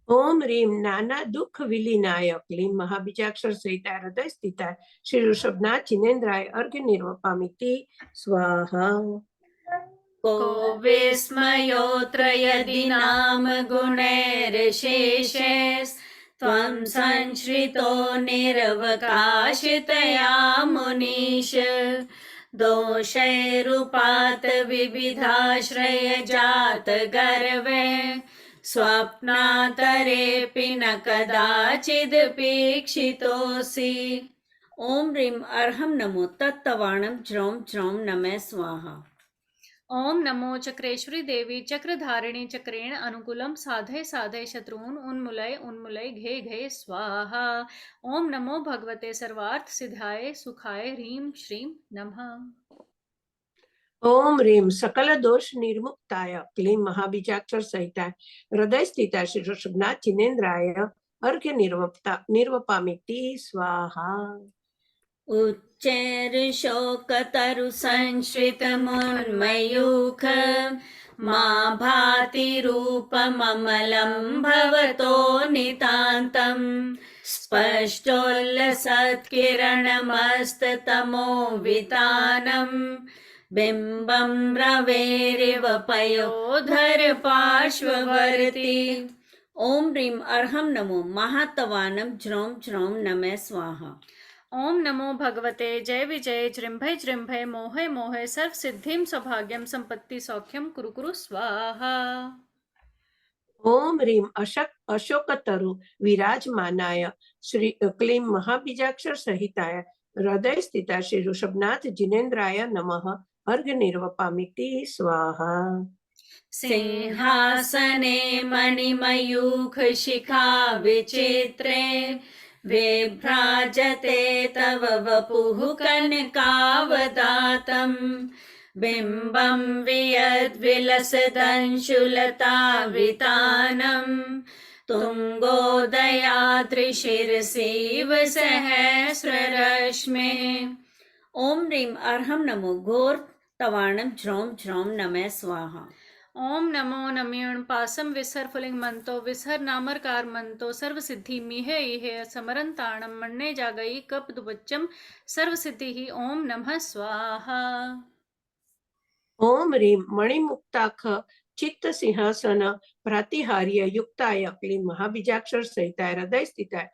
ओम ह्रीं नाना दुख विलीनाय क्लीं महाबीजाक्षर सहिताय हृदय स्थिताय श्री ऋषभनाथ जिनेन्द्राय अर्घ्य निर्वपामिति स्वाहा। को विस्मयोऽत्र यदि नाम गुणैर्शेषैस्त्वं संश्रितो निरवकाशितया मुनीश दोषैरुपात विविधाश्रय जात गर्वे स्वप्नातरेऽपि न कदाचिदपेक्षितोऽसि। ओम ह्रीं अर्हं नमो तत्तवाणं ज्रों ज्रों नमः स्वाहा। ओम नमो चक्रेश्वरी देवी चक्रधारिणी चक्रेण अनुकूलम साधय साधय शत्रून् उन्मूलय उन्मूलय घे घे स्वाहा। ओम नमो भगवते सर्वार्थ सिद्धाय सुखाय ह्रीं श्रीं नमः। ओम ह्रीं सकल दोष निर्मुक्ताय क्लीं महाबीजाक्षर सहिताय हृदय स्थिताय श्री ऋषभनाथ जिनेन्द्राय अर्घ्य निर्वपामिति स्वाहा। उच्चैर्शोकतरुसंश्रितमुन्मयूख मा भाति रूपममलं भवतो नितान्तम् स्पष्टोल्लसत्किरणमस्ततमोवितानम् बिम्बं रवेरिव पयोधर पार्श्ववर्ती। ओम ह्रीं अर्हं नमो महातवानं ज्रों ज्रों नमः स्वाहा। ओम नमो भगवते जय विजय जृंभय जृंभय मोहय मोहय सर्व सिद्धिं सौभाग्यम संपत्ति सौख्यम कुरु कुरु स्वाहा। ओम ह्रीं अशोकतरु विराजमानाय श्री क्लीं महाबीजाक्षर सहिताय हृदय स्थिताय श्री ऋषभनाथ जिनेन्द्राय नमः अर्घ्य निर्वपामिति स्वाहा। सिंहासने मणिमयूख शिखा विचित्रे विभ्राजते तव वपुः कनकावदातम् बिम्बं वियद्विलसदंशुलतावितानम् तुङ्गोदयाद्रिशिरसीव सहस्ररश्मे। ओम ह्रीं अर्हं नमो घोर तवाणं ज्रों ज्रों नमः स्वाहा। ओम नमो नम्यूण पासम विसर फुलिंग मंतो विसर नामरकार मंतो सर्व सिद्धि मीहे इहे समरन ताणम मन्ने जागई कप दुबच्चम सर्व सिद्धि ही ओम नमः स्वाहा। ओम ह्रीं मणिमुक्ताख चित्त सिंहासन प्रातिहार्य युक्ताय क्लीं महाबीजाक्षर सहिताय हृदय स्थिताय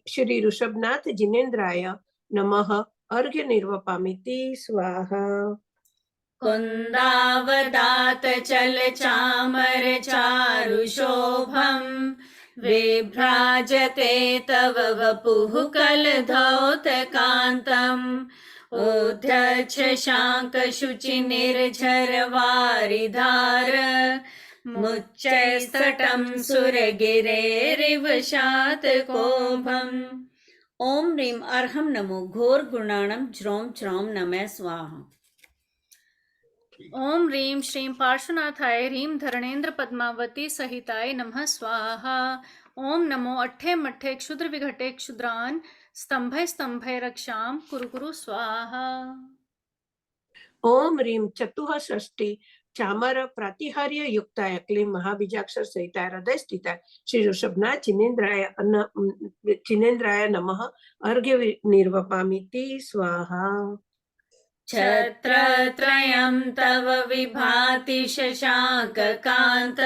श्री ऋषभनाथ जिनेन्द्राय नमः अर्घ्य निर्वपामिति स्वाहा। कुन्दावदात चल चामर चारु शोभम विभ्राजते तव वपुः कलधौतकान्तम् उद्धक्ष शांक शुचि निर्झर वारिधार मुच्चैस्तटं सुरगिरेरिव शातकोभम्। ओम ह्रीं अर्हं नमो घोर गुणाणं ज्रों ज्रों नमः स्वाहा। ओम ह्रीं श्रीं पार्श्वनाथाय ह्रीं धरणेन्द्र पद्मावती सहिताय नमः स्वाहा। ओम नमो अट्ठे मट्ठे क्षुद्र विघटे क्षुद्रान् स्तंभय स्तंभय रक्षाम कुरु कुरु स्वाहा। ओम ह्रीं चतुः षष्ठी चामर प्रातिहार्य युक्ताय क्लीं महाबीजाक्षर सहिताय हृदय स्थिताय श्री ऋषभनाथ जिनेन्द्राय नमः अर्घ्य निर्वपामिति स्वाहा। छत्रत्रयं तव विभाति शशाङ्ककान्त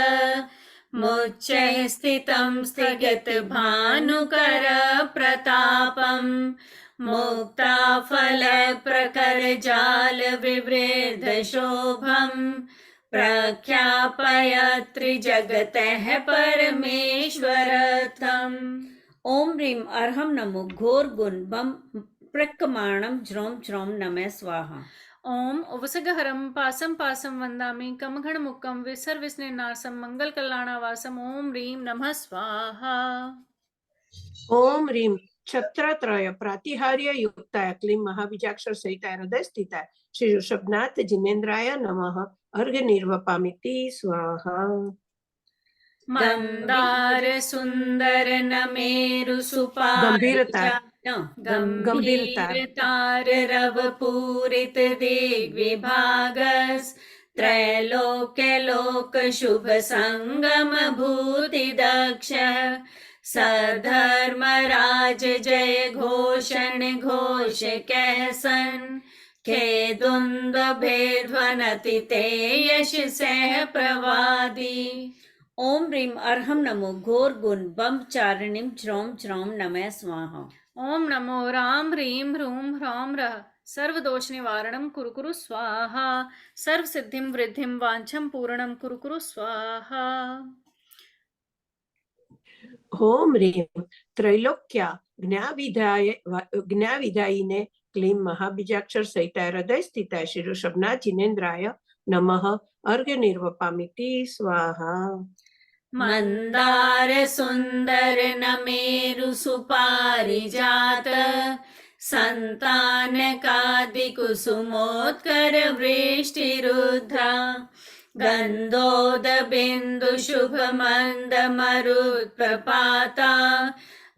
मुच्चैः स्थितं स्थगित भानुकर प्रतापं मुक्ताफल प्रकर जाल विवृद्ध शोभं प्रख्यापयत्रिजगतः परमेश्वरतम्। ॐ ह्रीं अर्हं नमो घोरगुण बम प्रकमाणं ज्रों ज्रों नमः स्वाहा। ओम उपसगहरम पासम पासम वंदामि कमघण मुक्कम विसर विस्नेनासम मंगल कल्याणावासम ओम ह्रीं नमः स्वाहा। ओम ह्रीं छत्रत्रय प्रातिहार्य युक्ताय क्लीं महाबीजाक्षर सहिताय हृदय स्थिताय श्री ऋषभनाथ जिनेन्द्राय नमः अर्घ्य निर्वपामिति स्वाहा। मंदार सुंदर नमेरु गंभीरता गंभीरतार रव पूरित दिग्विभागस त्रैलोक्य लोक शुभ संगम भूति दक्ष सधर्मराज जय घोषण घोष कहसन खेदुंद भेध्वनति ते यश सह प्रवादी। ॐ ह्रीं अर्हं नमो घोरगुण बम चारिणीं ज्रों ज्रों नमः स्वाहा। ओम नमो राम ह्रीं ह्रूं ह्रौं रः सर्वदोष निवारणं कुरु कुरु स्वाहा सर्व सिद्धिं वृद्धिं वांछं पूर्णं कुरु कुरु स्वाहा। ओम ह्रीं त्रैलोक्या ज्ञाविदायिने क्लीं महाबीजाक्षर सहिताय हृदय स्थिताय श्री ऋषभनाथ जिनेन्द्राय नमः अर्घ्य निर्वपामिति स्वाहा। मंदार सुंदर नमेरु सुपारिजात संतान कादि कुसुमोत्कर वृष्टि रुद्रा गंधोद बिंदु शुभ मंद मरुत् प्रपाता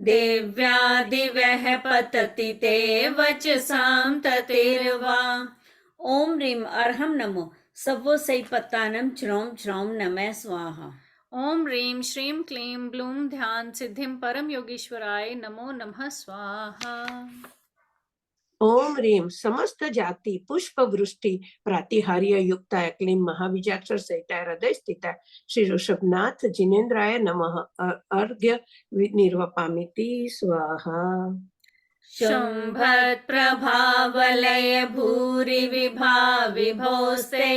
दिव्या दिव्यः पतति ते वचसां ततिर्वा। ॐ ह्रीं अर्हं नमो सवो सैपत्तानं ज्रों ज्रों नमः स्वाहा। ओम ह्रीं श्रीं क्लीं ब्लूं ध्यान सिद्धिं परम योगीश्वराय नमो नमः स्वाहा। ओम ह्रीं समस्त जाति पुष्प वृष्टि प्रातिहार्य युक्ताय क्लीं महाबीजाक्षर सहिताय हृदय स्थिताय श्री ऋषभनाथ जिनेन्द्राय नमः अर्घ्य निर्वपामिति स्वाहा। शुंभत् प्रभावलय भूरि विभाविभोस्ते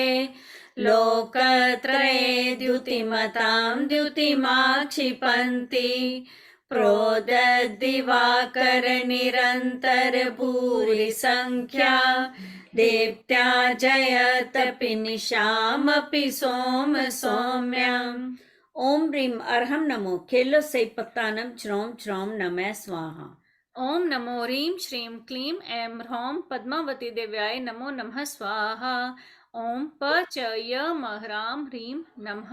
लोकत्रये द्युतिमतां द्युतिमाक्षिपन्ति प्रोदद्दिवाकर निरन्तर भूरि संख्या देव्त्या जयतपि निशामपि सोम सौम्यम्। ॐ ह्रीं अर्हं नमो खेलो सैपत्तानं ज्रों ज्रों नमः स्वाहा। ओम नमो ह्रीं श्रीं क्लीं ऐं ह्रौं पद्मावती देव्याय नमो नमः स्वाहा। ओम प च य म ह्रां ह्रीं नमः।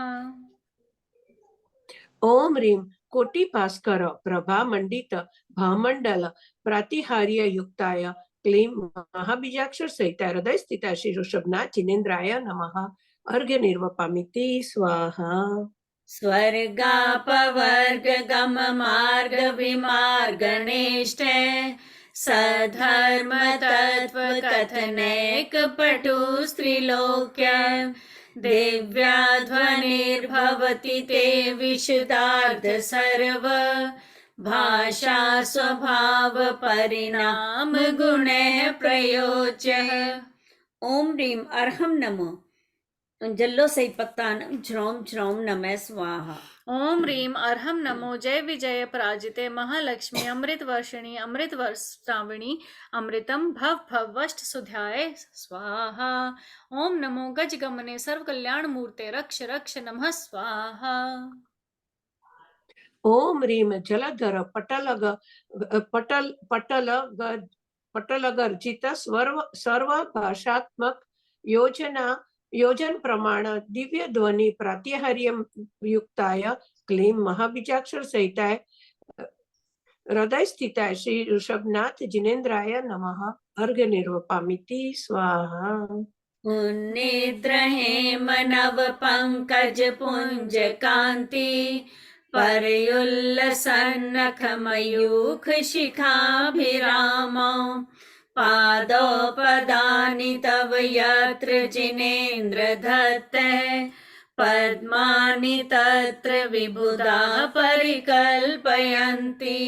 ओम ह्रीं कोटि भास्कर प्रभा मंडित भामंडल प्रातिहार्य युक्ताय क्लीं महाबीजाक्षर सहिताय हृदय स्थिताय श्री ऋषभनाथ जिनेन्द्राय नमः अर्घ्य निर्वपामिति स्वाहा। स्वर्गापवर्ग गम मार्ग विमार्गनेष्ठ सधर्म तत्व कथनैक पटु स्त्रीलोक्य दिव्या ध्वनिर्भवति ते विशुद्धार्थ सर्व भाषा स्वभाव परिणाम गुणः प्रयोज्य। ॐ ह्रीं अर्हं नमो जल्लो सैपत्तानं ज्रों ज्रों नमः स्वाहा। ओम ह्रीं अर्हं नमो जय विजय पराजिते महालक्ष्मी अमृत वर्षिणी अमृत वर्षाविणी अमृतम भव भव वष्ट सुध्याय स्वाहा। ओम नमो गज गमने सर्व कल्याण मूर्ते रक्ष रक्ष नमः स्वाहा। ओम ह्रीं जलधर पटलगर्जित सर्व भाषात्मक योजन प्रमाण दिव्य ध्वनि प्रातिहार्य युक्ताय क्लीं महाबीजाक्षर सहिताय हृदय स्थिताय श्री ऋषभनाथ जिनेन्द्राय नमः अर्घ्य निर्वपामिति स्वाहा। पुण्यद्रहे मनव पंकज पुंज कांति परयुल्लसन्नख मयूख शिखाभिरामो पादौ पदानि तव यत्र जिनेन्द्र दत्तः पद्मानि तत्र विबुधा परिकल्पयन्ति।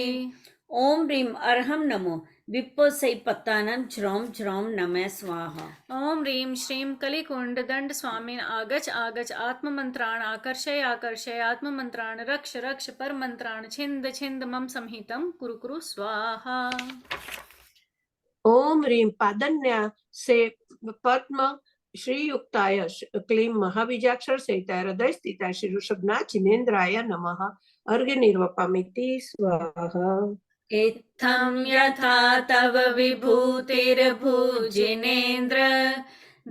ॐ ह्रीं अर्हं नमो विप्पोसैपत्तानं ज्रौं ज्रौं नमः स्वाहा। ओम ह्रीं श्रीं कलिकुंड दंड स्वामिन आगच आगच आत्ममंत्राण आकर्षय आकर्षय आत्ममंत्राण रक्ष रक्ष परमंत्राण छिंद छिंद मम संहितं कुरु कुरु स्वाहा। ओम ह्रीं पादन्या से पद्म श्रीयुक्ताय क्लीं महाबीजाक्षर सहिताय हृदय स्थिताय श्री ऋषभनाथ जिनेन्द्राय नमः। अर्घ्य निर्वपामिति स्वाहा। इत्थं यथा तव विभूतिर्भुजिनेन्द्र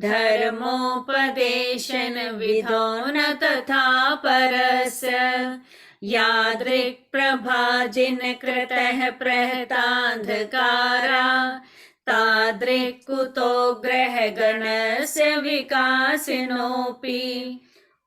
धर्मोपदेशन विधो न तथा परस्य यादृक् प्रभाजिन कृतः प्रहतान्धकारा तादृक् कुतो ग्रहगणस्य विकासिनोऽपि।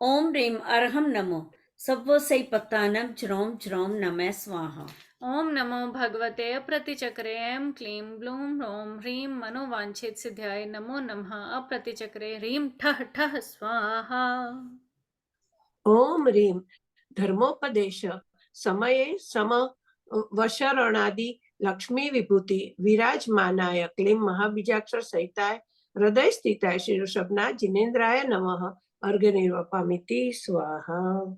ओम ह्रीं अर्हं नमो सव्वसैपत्तानं ज्रौं ज्रौं नमः स्वाहा। ओम नमो भगवते अप्रतिचक्रे ऐं क्लीं ब्लूं ह्रौं ह्रीं मनोवांछित सिद्ध्याय नमो नमः। अप्रतिचक्रे ह्रीं ठः ठः स्वाहा। ओम ह्रीं धर्मोपदेश समये सम वशरणादि लक्ष्मी विभूति विराजमानाय क्लीं महाबीजाक्षर सहिताय हृदय स्थिताय श्री ऋषभनाथ जिनेन्द्राय नमः। अर्घ्य निर्वपामिति स्वाहा।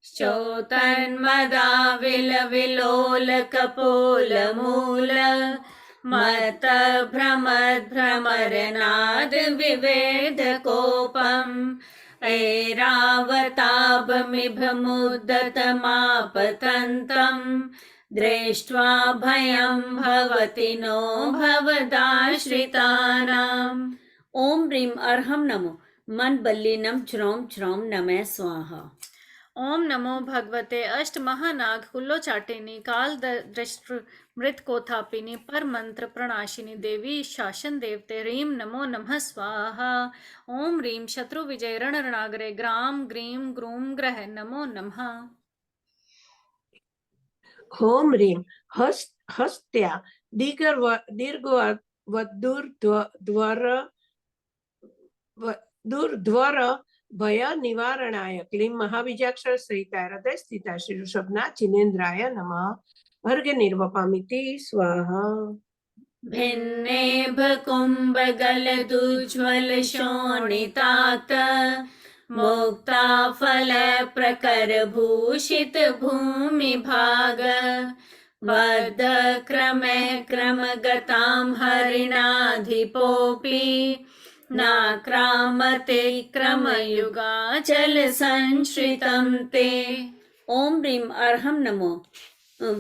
श्चोतन्मदाविल विलोल कपोल मूल मत भ्रमद भ्रमरनाद विवेद कोपम् ऐरावताभमिभमुद्दतमापतन्तम् दृष्ट्वा भयं भवति नो भवदाश्रितानाम्। ओम ह्रीं अर्हं नमो मन बल्लीनं ज्रौं ज्रौं नमः स्वाहा। ओम नमो भगवते अष्ट महानाग कुल्लोचाटिनी काल दृष्ट मृत कोथापिनी पर मंत्र प्रणाशिनी देवी शासन देवते ह्रीं नमो नमः स्वाहा। ओम ह्रीं शत्रु विजय रणरणाग्रे ग्राम ग्रीं ग्रूम ग्रह नमो नमः। ओम ह्रीं हस्त्या दुर्ध्वर भय निवारणाय क्लीं महाबीजाक्षर सहिताय हृदय स्थिताय श्री ऋषभनाथ जिनेन्द्राय नमः। अर्घ्य निर्वपामिति स्वाहा। भिन्नेभ कुम्भगलदुज्ज्वल शोणितात मुक्ता फल प्रकर भूषित भूमि भाग वद क्रमे क्रम गतां हरिणाधिपोऽपि नाक्रामते क्रमयुगाचल संश्रितं ते। ओम ह्रीं अर्हं नमो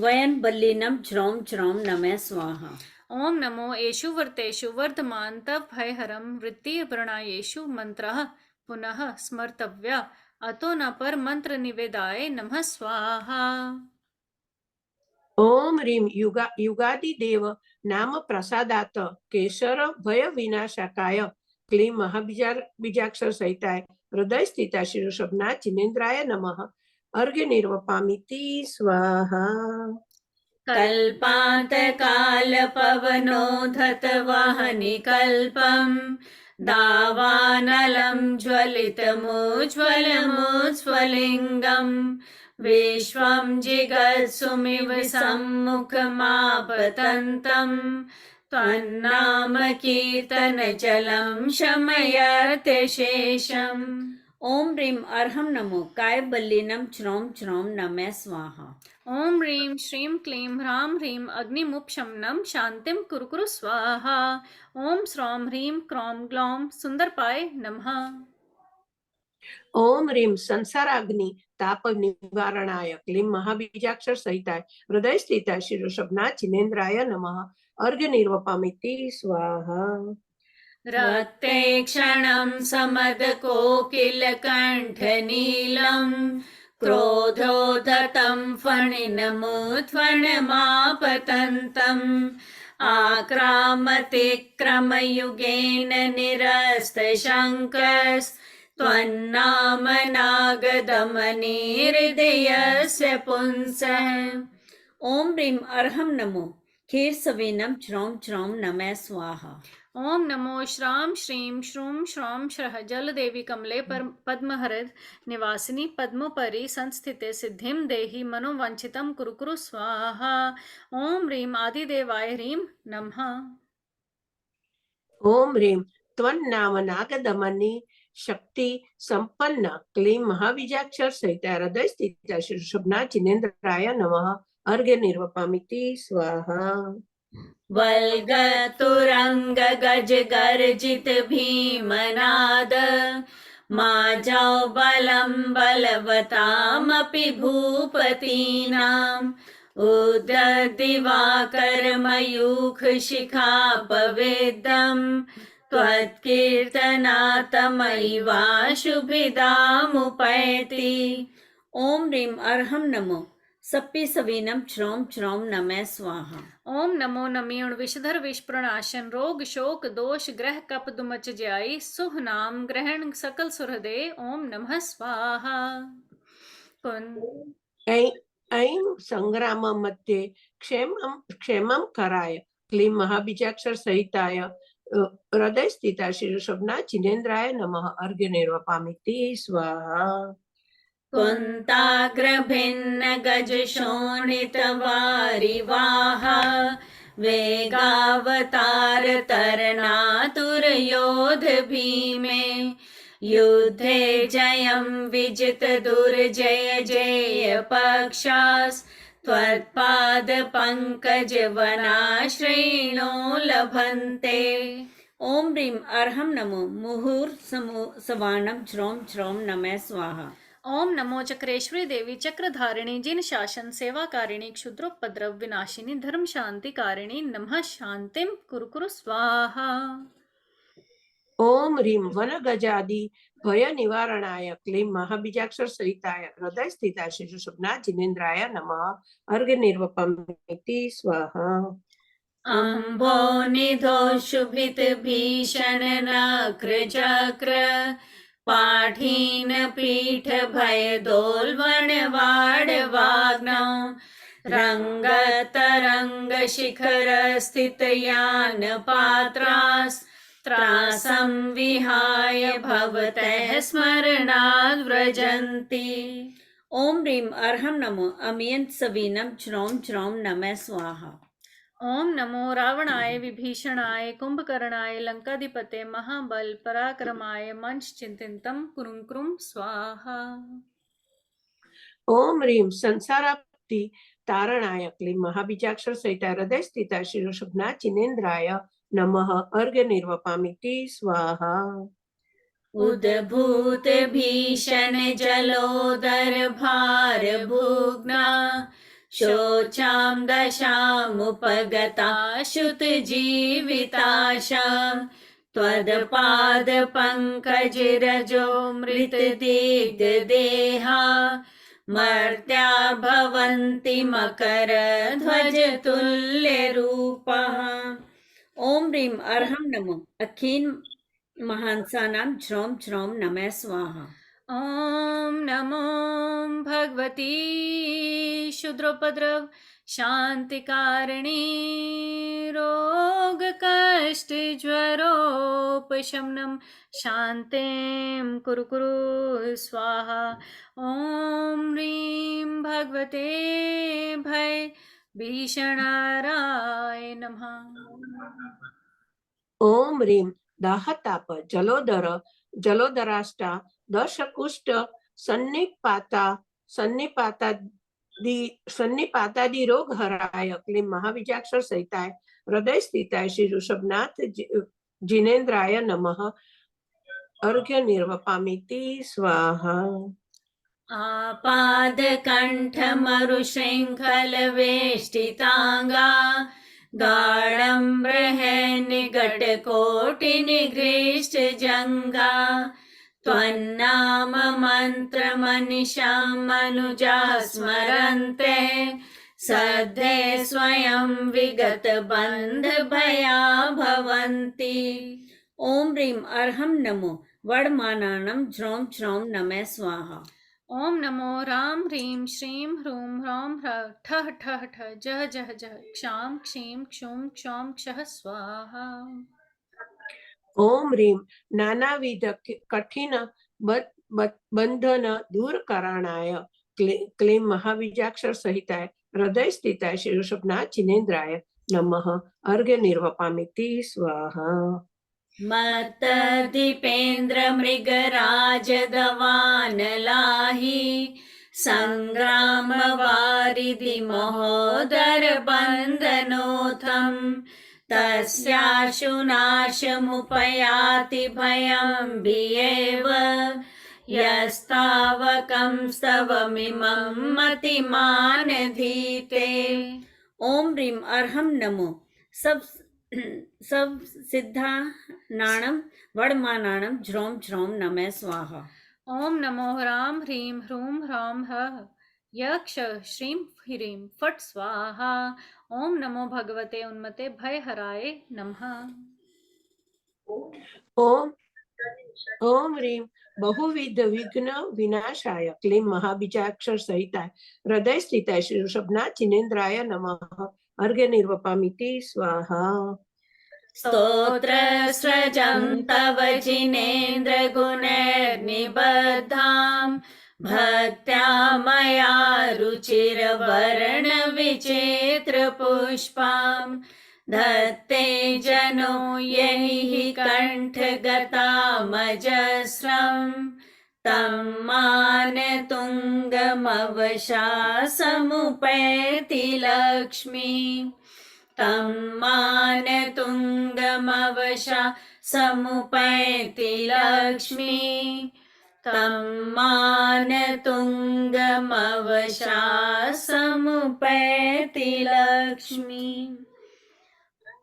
वयन बल्लीनं ज्रौं ज्रौं नमः स्वाहा। ओम नमो येषु वर्तेषु वर्धमान तव भयहरं वृत्ति प्रणयेषु मंत्रः पुनः स्मर्तव्या अतो न पर मंत्र निवेदाय नमः स्वाहा। ओम ह्रीं युगादि देव नाम प्रसादात केशर भय विनाशकाय क्लीं महाबीजाक्षर सहिताय हृदय स्थिताय श्री ऋषभनाथ जिनेन्द्राय नमः। अर्घ्य निर्वपामिति स्वाहा। कल्पांत काल पवनोधत वहनि कल्पम् दावानलं ज्वलितमुज्ज्वलमुज्ज्वलिङ्गम् विश्वं जिगत्सुमिव सम्मुखमापतन्तम् त्वन्नाम कीर्तनजलं शमयते शेषम्। ओम ह्रीं अर्हं नमो कायबल्लीनं ज्रौं ज्रौं नमः स्वाहा। ओम ह्रीं श्रीं क्लीं ह्रां ह्रीं अग्निमुपशमनं शांतिं कुरु कुरु स्वाहा। ओम श्रौं ह्रीं क्रों ग्लौं सुंदरपाय नमः। ओम ह्रीं संसाराग्नि ताप निवारणाय क्लीं महाबीजाक्षर सहिताय हृदय स्थिताय श्री ऋषभनाथ जिनेन्द्राय नमः। अर्घ्य निर्वपामिति स्वाहा। रक्ते क्षणं समदकोकिलकण्ठनीलम् क्रोधोद्धतं फणिनमुत्फणमापतन्तम् आक्रामति क्रमयुगेन निरस्तशङ्कस्त्वन्नाम नागदमनि हृदयस्य पुंसः। ओम ह्रीं अर्हं नमो खीरसवेनं ज्रौं ज्रौं नमः स्वाहा। ओम नमो श्राम श्रीं श्रूं श्रौं श्रः जलदेवी कमले पर पद्महृद निवासिनी पद्मोपरि संस्थिते सिद्धिं देहि मनोवांछितं कुरु कुरु स्वाहा। ओम ह्रीं आदिदेवाय ह्रीं नमः। ओम ह्रीं त्वन्नाम नागदमनी शक्ति संपन्न क्लीं महाबीजाक्षर सहित हृदय स्थित श्री शुभना जिनेन्द्राय नमः। अर्घ्य निर्वपामिति स्वाहा। वल्गतुरंग गज गर्जित भीमनाद माजौ बलं बलवतामपि भूपतीनाम् उददिवाकर मयूख शिखापवेदम् त्वत्कीर्तनातमयिवाशुभिदामुपैति। ओम ह्रीं अर्हं नमो सप्पि सवीनम श्रौं श्रौं नमः स्वाहा। ओम नमो नमीण विषधर विषप्रणाशन रोग शोक दोष ग्रह कप दुमच ज्यायि सुह नाम ग्रहण सकल सुहृदे ओम नमः स्वाहा। ऐं संग्राम मध्ये क्षेमं कराय क्लीं महाबीजाक्षर सहिताय हृदय स्थिता श्री शुभनाथ जिनेन्द्राय नमः। अर्घ्य निर्वपामिति स्वाहा। कुन्ताग्रभिन्न गज शोणित वारिवाह वेगावतार तरणातुर योध भीमे युद्धे जयं विजित दुर्जय जय पक्षास् त्वत्पाद पंकज वनाश्रयिणो लभन्ते। ओम ह्रीं अर्हं नमो मुहुर सवाणम श्रौं श्रौं नमः स्वाहा। ओम नमो चक्रेश्वरी देवी चक्रधारिणी जिन शासन सेवाकारिणी क्षुद्रोपद्रव विनाशिनी धर्म शांति कारिणी नमः शांतिम कुरु कुरु स्वाहा। ओम ह्रीं वन गजादि भय निवारणाय क्लीं महाबीजाक्षर सहिताय हृदय स्थिता श्री शुभनाथ जिनेन्द्राय नमः। अर्घ्य निर्वपामिति स्वाहा। अम्भो निधो शुभित भीषण नक्र चक्र पाठीन पीठ भय दोलवण वाग्नौ रंग तरंग शिखर स्थित यान पात्रास त्रासं विहाय भवतः स्मरणाद् व्रजन्ति। ओम ह्रीं अर्हं नमो अमियंत सवीनम श्रौं श्रौं नमः स्वाहा। ओम नमो रावणाय विभीषणाय कुंभकर्णाय लंकाधिपते महाबल पराक्रमाय मंच चिंतितं कुरुं कुरुं स्वाहा। ओम ह्रीं संसाराप्ति तारणाय क्लीं महाबीजाक्षर सहित हृदय स्थिता श्री शुभनाथ जिनेन्द्राय नमः। अर्घ्य निर्वपामिति स्वाहा। उद्भूत भीषण जलोदर भार भुग्ना शोचां दशामुपगता शुत जीविताशां त्वदपाद पंकज रजो मृत दिग्ध देहा मर्त्या भवन्ति मकर ध्वज तुल्य रूपः। ओम ह्रीं अर्हं नमो अखीन महांसानां श्रौं श्रौं नमः स्वाहा। ओम नमो भगवती क्षुद्रोपद्रव शांतिकारिणी रोग कष्ट ज्वरोपशमनं शांतिं कुरु कुरु स्वाहा। ओम ह्रीं भगवते भय भीषणाराय नमः। ओम ह्रीं दाहताप जलोदराष्टा दशकुष्ठ सन्निपातादि रोग हराय क्लीं महाबीजाक्षर सहिताय हृदय स्थिताय श्री ऋषभनाथ जिनेन्द्राय नमः। अर्घ्य निर्वपामिति स्वाहा। आपाद कंठ मरु श्रृंखल वेष्टितांगा गाढ़म्ब्रह निगट कोटि निगृष्ट जंगा त्वन्नाम मंत्र मनिषां मनुजा स्मरन्ते सद्धे स्वयं विगत बंध भया भवन्ति। ओम ह्रीं अर्हं नमो वडमानानं श्रौं श्रौं नमः स्वाहा। ओम नमो राम ह्रीं श्रीं ह्रूं ह्रौं ह्रः ठः ठः ठः जः जः जः क्षां क्षीं क्षूं क्षौं क्षः स्वाहा। ओम ह्रीं नानाविध कठिन बंधन दूर करणाय क्लीं महाबीजाक्षर सहिताय हृदय स्थिताय श्री ऋषभनाथ जिनेन्द्राय नमः। अर्घ्य निर्वपामिति स्वाहा। मत्त दीपेन्द्र मृगराज दवानलाहि संग्राम वारिधि महोदर बंधनोथम तस्याशुनाशमुपयाति भयं वियेव यस्तावकं स्तवमिमं मतिमानधीते। ओम ह्रीं अर्हं नमो सब सिद्धा नाणम वडमानाणम झ्रोम झ्रोम नमः स्वाहा। ओम नमो ह्रां ह्रीं ह्रूं ह्रौं हः यक्ष श्रीं ह्रीं फट् स्वाहा। ओम नमो भगवते उन्मते भयहराय नमः। ओम ओम ह्रीं बहुविध विघ्न विनाशाय क्लीं महाबीजाक्षर सहिताय हृदय स्थिताय श्री ऋषभनाथ जिनेन्द्राय नमः। अर्घ्य निर्वपामिति स्वाहा। स्तोत्र स्रजं तव जिनेन्द्र गुणैर्निबद्धां भक्त्या मया रुचिरवर्ण विचित्र पुष्पां धत्ते जनो यहि कण्ठगतामजस्रं तं मानतुङ्गमवशा समुपैति लक्ष्मी तं मानतुङ्गमवशा समुपैति लक्ष्मी तं मानतुङ्गमवशा समुपैति लक्ष्मी।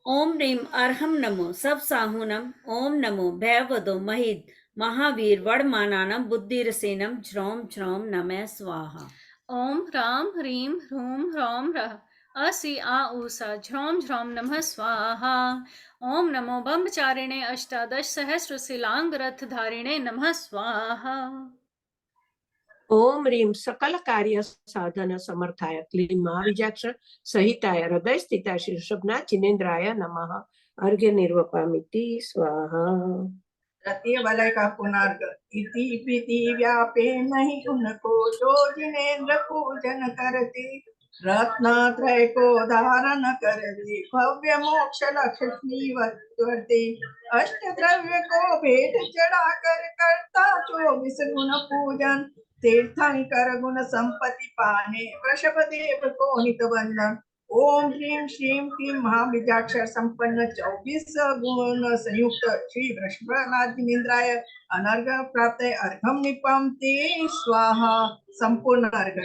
ओम ह्रीं अर्हं नमो सब साहुनम। ओम नमो भयवदो महिद महावीर वडमानानम बुद्धिरसेनम झ्रौम झ्रौम नमः स्वाहा। ओम ह्रां ह्रीं ह्रूं ह्रौं ह्रः असि आ ऊषा झ्रौं झ्रौं नमः स्वाहा। ओम नमो ब्रह्मचारिणे अष्टादश सहस्र शिलांग रथ धारिणे नमः स्वाहा। ओम ह्रीं सकल कार्य साधन समर्थाय क्लीं महाबीजाक्षर सहिताय हृदय स्थिताय श्री ऋषभनाथ जिनेन्द्राय नमः। अर्घ्य निर्वपामिति स्वाहा। तृतीय वलय का पुनर्ग इति प्रीति व्यापे नहीं उनको जो जिनेन्द्र पूजन करते रत्नात्रय को धारण करते भव्य मोक्ष लक्ष्मी वर्ते अष्ट द्रव्य को भेंट चढ़ा कर करता 24 गुण पूजन तीर्थंकर गुण संपत्ति पाने वृषभ देव को नित बंधन। ओम ह्रीं श्रीं क्लीं महाबीजाक्षर संपन्न 24 गुण संयुक्त श्री वृषभनाथ जिनेन्द्राय अनर्घ प्राप्त अर्घम निपम ते स्वाहा। संपूर्ण अर्घ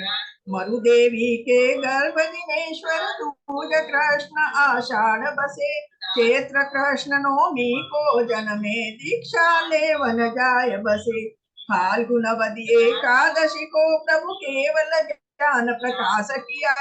मरुदेवी के गर्भ दिनेश्वर दूज कृष्ण आषाढ़ बसे चैत्र कृष्ण नवमी को जन्मे दीक्षा लेवन जाय बसे फाल्गुनवदी एकादशी को प्रभु केवल ज्ञान प्रकाश किया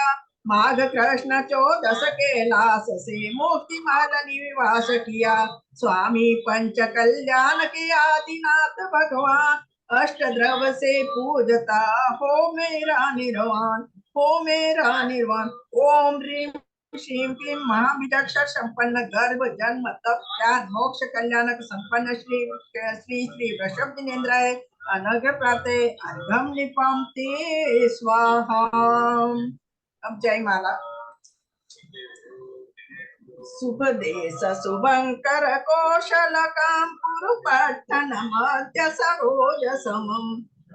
माघ कृष्ण 14 कैलाश से मुक्ति माल निवास किया स्वामी पंच कल्याण के आदिनाथ भगवान अष्ट द्रव से पूजता हो मेरा निर्वाण हो मेरा निर्वाण। ओम ह्रीं श्रीं क्लीं महाबीजाक्षर संपन्न गर्भ जन्म तप ज्ञान मोक्ष कल्याणक संपन्न श्री श्री श्री वृषभ जिनेन्द्राय अनर्घ प्राप्त अर्घम निपम ते स्वाहा। अब जय माला। शुभ देश शुभंकर कौशल काम पुरुपट्टन मध्य सरोज समम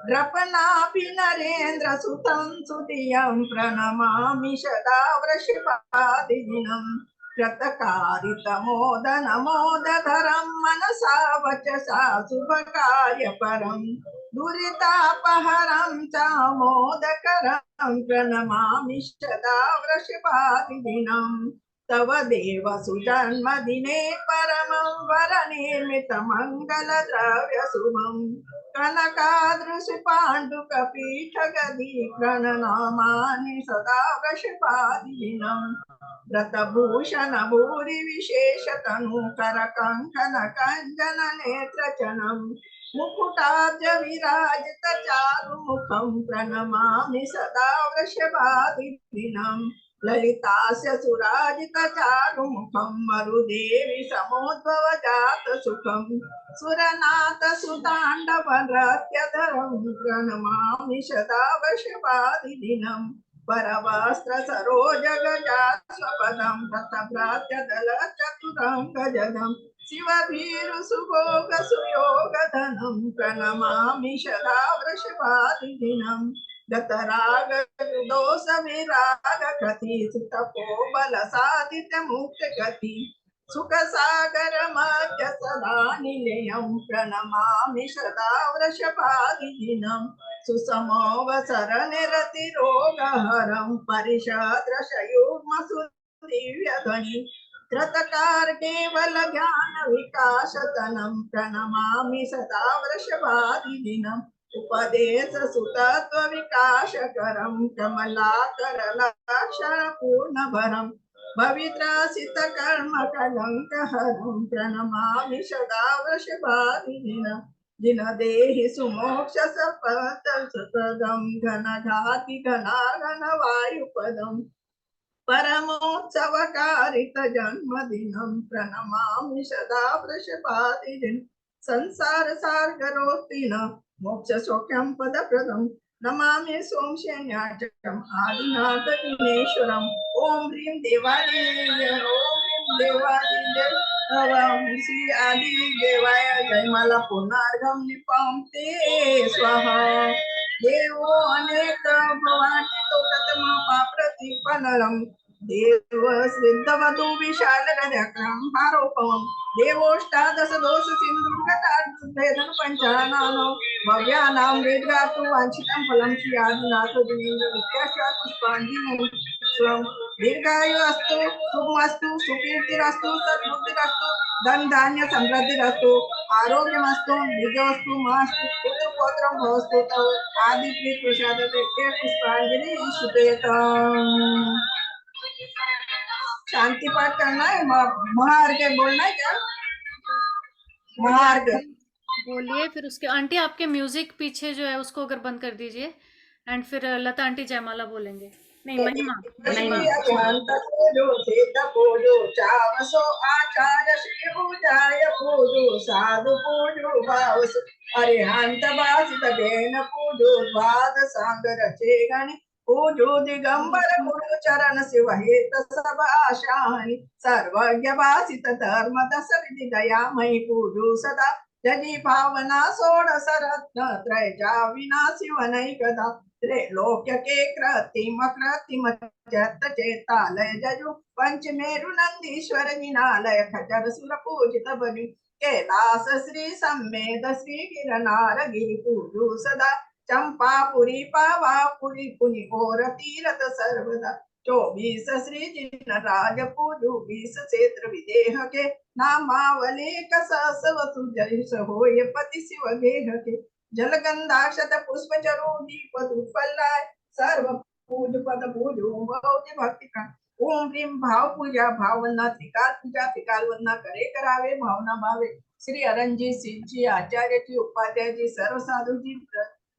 द्रपनापि नरेन्द्र सुतं सुदियं प्रणमामि सदा वृषभादिदिनं कृतकारितमोदन मोदधरं मनसा वचसा शुभकार्यपरं दुरितापहरं चामोदकरं प्रणमामि सदा वृषभादिदिनं तव देव सुजन्मदिने परमं वरनिर्मित मंगल द्रव्य शुभं कनकादृशि पाण्डुक पीठ गदी प्रणनामानि सदा वृषभादिनं व्रतभूषण भूरि विशेष तनु कर कंकन कंजन नेत्र चनम मुकुटाब्ज विराजित चारु मुखं प्रणमामि सदा वृषभादिनं ललितास्य सुराजितचारुमुखं मरुदेवी समोद्भवजात सुखं सुरनाथ सुताण्डवनृत्यधरं प्रणमामि सदा वशपादिदिनम् परवस्त्र सरोजगजास्वपदं रथभ्रात्यदलचतुरङ्गजगं शिवभीरु सुभोग सुयोगधनं प्रणमामि सदा वृषभादिदिनं गतराग दोष विराग कृति सुतपो बल साधित मुक्त गति सुख सागर मध्य सदा निलयं प्रणमामि सदा वृषभादिदिनं सुसमोवसर निरतिरोगहरं परिषद्रशयुग्मसुदिव्यध्वनि कृतकार केवल ज्ञान विकासतनं प्रणमामि सदा वृषभादिदिनम् उपदेश सुतत्व विकासकरं कमलाकरलाक्षर पूर्णभरं पवित्रासित कर्म कलंकहरं प्रणमामि सदा वृषभादिदिनम् दिन देहि सुमोक्ष सपदं घनघाति घनाघन वायुपदं परमोत्सवकारित जन्मदिनं प्रणमामि सदा वृषभादिदिनं संसार सागरोत्तीर्ण मोक्ष सौख्यं पदप्रदं नमामि सोमशेन्याचकम् आदिनाथ विघ्नेश्वरम् ओम ह्रीं देवादिदेवाय ओम ह्रीं देवादिदेव श्री आदि देवाय जयमाला पूर्णार्घं निपाते स्वाहा देवो अनेक भवानितो कथम पाप्रतिपनरम् देव सिद्धवधू विशाल रजक्रम हारोपम देवोष्टादश दोष सिंधुर्गतार्धेदन पंचानानो भव्यानां वेदगातु वांछितं फलं श्री आदिनाथ दिनेन्द्र विद्याश्या पुष्पांजलि स्वयं दीर्घायु अस्तु शुभमस्तु सुकीर्तिरस्तु सद्बुद्धिरस्तु धन धान्य समृद्धिरस्तु आरोग्यमस्तु विजयोस्तु मास्तु पुत्र पौत्रं भवस्तु तव आदि प्रीत प्रसाद पुष्पांजलि शुभेतम। शांति पाठ करना है महार्घ्य बोलना है क्या महार्घ्य बोलिए। फिर उसके आंटी आपके म्यूजिक पीछे जो है उसको अगर बंद कर दीजिए एंड फिर लता आंटी जयमाला बोलेंगे। नहीं महिमा पूजो चावसो आचार्य श्री पूजाय पूजो साधु पूजो भावस अरिहंत भासित जैन पूजो द्वाद सांग रचे गणि पूजो दिगंबर गुरु चरण शिव हेत सब आशानि सर्वज्ञ भासित धर्म दस विधि दयामयि पूजो सदा जजी भावना षोडश रत्न त्रैजा विनाशी वनैकदा त्रैलोक्य के कृतिम जत चेतालय जजु पंचमेरु नंदीश्वर जिनालय खचर सुर पूजित बलि कैलास श्री सम्मेद श्री गिरनार गिरि पूजु सदा चंपापुरी पावापुरी पुनि और तीरथ सर्वदा 24 श्री जिन राज पूजु 20 क्षेत्र विदेह के नामावली कसवसु जयुष होय पति शिव गेह के जलगंधाक्षत पुष्प चरु दीप दुपल्लाय सर्व पूज पद पूजो भक्ति भक्ति का ओम ह्रीं भाव पूजा भावना त्रिकाल पूजा त्रिकाल वंदना करे करावे भावना भावे श्री अरंजी सिंह जी आचार्य जी उपाध्याय जी सर्व साधु जी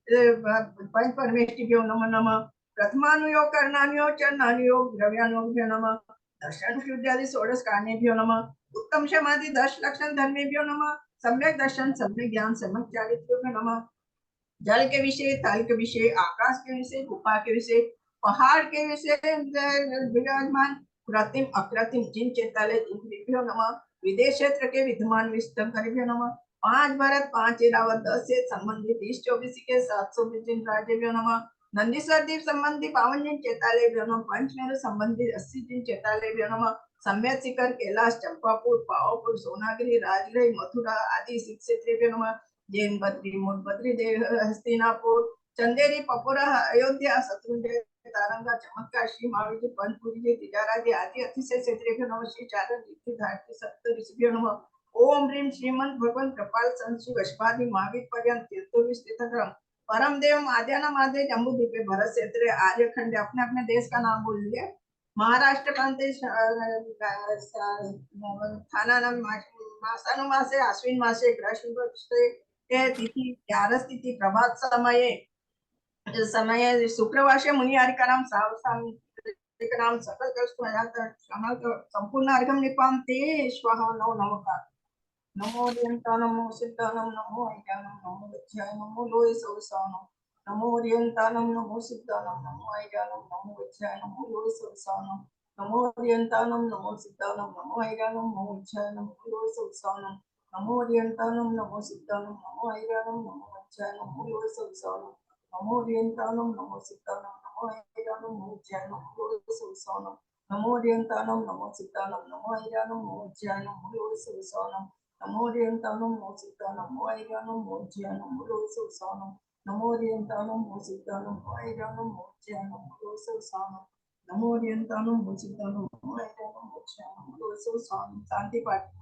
पंच परमेष्टिभ्यो नमो नमः प्रथमानुयोग कर्णानुयोग चरणानुयोग द्रव्यानुयोगभ्यो नमः दर्शन शुद्धादि षोडश कारणेभ्यो नमः उत्तम समाधि 10 लक्षण धर्मेभ्यो नमः सम्यक दर्शन सम्यक ज्ञान सम्यक चारित्र्योभ्यो नमः जल के विषय थल के विषय आकाश के विषय गुफा के विषय पहाड़ के विषय विराजमान कृत्रिम अकृत्रिम जिन चेतालय जिन नमः विदेश क्षेत्र के विद्यमान विस्तृत करेभ्यो नमः 5 भारत 5 एरावत 10 से संबंधित 30-24 के 720 जिन राज्यभ्यो नमः नंदीश्वर द्वीप संबंधी 52 जिन चेतालयभ्यो नमः पंचमेरु संबंधी 80 जिन चेतालयभ्यो नमः सम्यक शिखर कैलाश चंपापुर पावापुर सोनागिरी राजगढ़ मथुरा आदि क्षेत्रेभ्यो नमः जैन बद्री मूल बद्री देव हस्तिनापुर चंदेरी पपोरा अयोध्या शत्रुंजय तारंगा चमत्कार श्री महावीर पंचपुरी जी तिजारा जी आदि अतिशय क्षेत्रेभ्यो नमः श्री चारण जी धारती सप्त ऋषिभ्यो नमः ओम ह्रीं श्रीमंत भगवान कृपाल संत वशपादी महावीर पर्यंत तीर्थोविश तीर्थक्रम परम देव आद्याना माधे जम्बूद्वीपे भरत क्षेत्र आर्यखंड अपने अपने देश का नाम बोल लिए महाराष्ट्र प्रांत थाना मासानुमासे आश्विन मासे कृष्ण तिथि 11 तिथि प्रभात समय शुक्रवार मुनि हरि का नाम एक नाम सकल कष्ट क्षमा संपूर्ण अर्घम निपाम ते स्वाहा नमो नमः नमो ओरियंता नमो सिद्धानम नमो अज्ञानम नमो विद्याय नमो लोय सवसानम नमो ओरियंतानम नमो सिद्धानम नमो अज्ञानम नमो विद्याय नमो लोय सवसानम नमो ओरियंतानम नमो सिद्धानम नमो अज्ञानम नमो विद्याय नमो लोय सवसानम नमो ओरियंतानम नमो सिद्धानम नमो अज्ञानम नमो विद्याय नमो लोय सवसानम नमो ओरियंतानम नमो सिद्धानम नमो अज्ञानम नमो विद्याय नमो लोय सवसानम नमो ओरियंतानम नमो सिद्धानम नमो अज्ञानम नमो विद्याय नमो लोय सवसानम नमो ओरियंतानम नमो सिद्धानम नमो अज्ञानम नमो विद्याय नमो लोय सवसानम नमो ओरियंतानम नमो सिद्धानम नमो अज्ञानम नमो विद्याय नमो लोय सवसानम नमो ओरियंतानम नमो सिद्धानम नमो अज्ञानम नमो विद्याय नमो लोय सवसानम शांति पाठ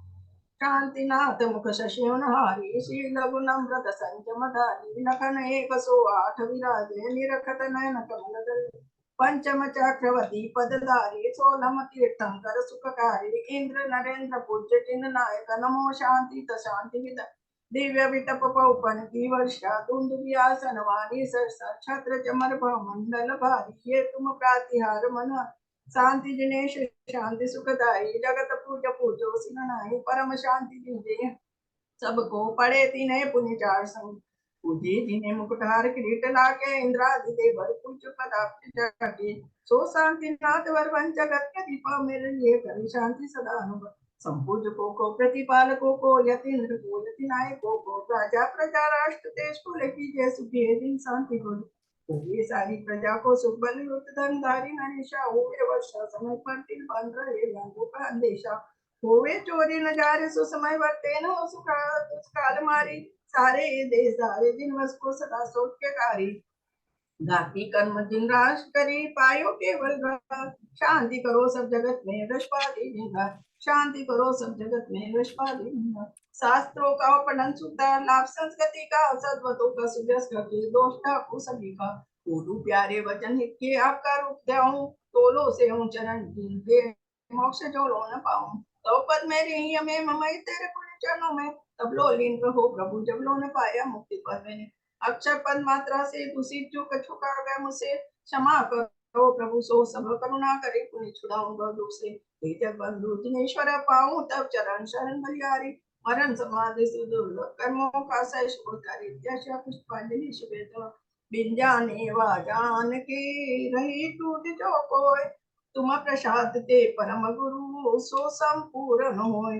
शांतिनाथ मुख शशिवनहारी शील गुणमृत संजमधारी नखन एक सो आठ विराजे निरखत नयन कमल पंचम चक्रवर्ती पदधारी सोलम तीर्थंकर सुखकारी इंद्र नरेंद्र पूज्य चिन्ह नायक नमो शांति शांति विद दिव्य विटप पौपन की वर्षा धुंधुबियासन वाणी सरसा छत्र चमर मंडल भारी ये तुम प्रातिहार मन शांति जिनेश शांति सुखदाई जगत पूज पूजो सिनाई परम शांति दीजिए सबको पढ़े तीने पुण्य चार संग पूजे जिन्हें मुकुटहार किरीट लाके इंद्रादि देवर पूज पदार्थ जाके सो शांति नाथ वर वन जगत के दीपा मेरे लिए करी शांति सदा अनुभव संपूजकों को प्रतिपालकों को यतीन्द्र को यति नायकों को राजा प्रजा राष्ट्र देश को लेकी जय सुखी दिन शांति को ये सारी प्रजा को सुख बल युक्त धनधारी नरेशा होवे वर्षा समय पर तिल बन रहे रंगों का अंदेशा होवे चोरी न जा रे सो समय वर्ते न हो काल मारी सारे देश सारे दिन वस को सदा सोच के कारी घाती कर्म जिन राश करी पायो केवल घर शांति करो सब जगत में रशपादी शांति करो सब जगत में रशपादी शास्त्रों का पठन सुधार लाभ संस्कृति का सद्वतों का सुजस करके दोष ठाकू सभी का कोडू प्यारे वचन हित के आपका रूप देऊं तोलो से हूँ चरण के मोक्ष जो लो न पाऊं तो पद मेरे ही हमें ममई तेरे पुण्य चरणों में तब लो लीन रहो प्रभु जब लो ने पाया मुक्ति पद मैंने अक्षर पद मात्रा से दूषित जो कछु कर गए मुझसे क्षमा करो प्रभु सो सब करुणा करे पुण्य छुड़ाऊंगा दूसरे जब बंधु दिनेश्वर पाऊं तब चरण शरण बलिहारी मरण समाधि से दुर्लभ कर्मों का सह शुभकारी जैसा पुष्पांजलि शुभेत विद्याने वा जान के रही टूट जो कोय तुम प्रसाद ते परम गुरु सो संपूर्ण होय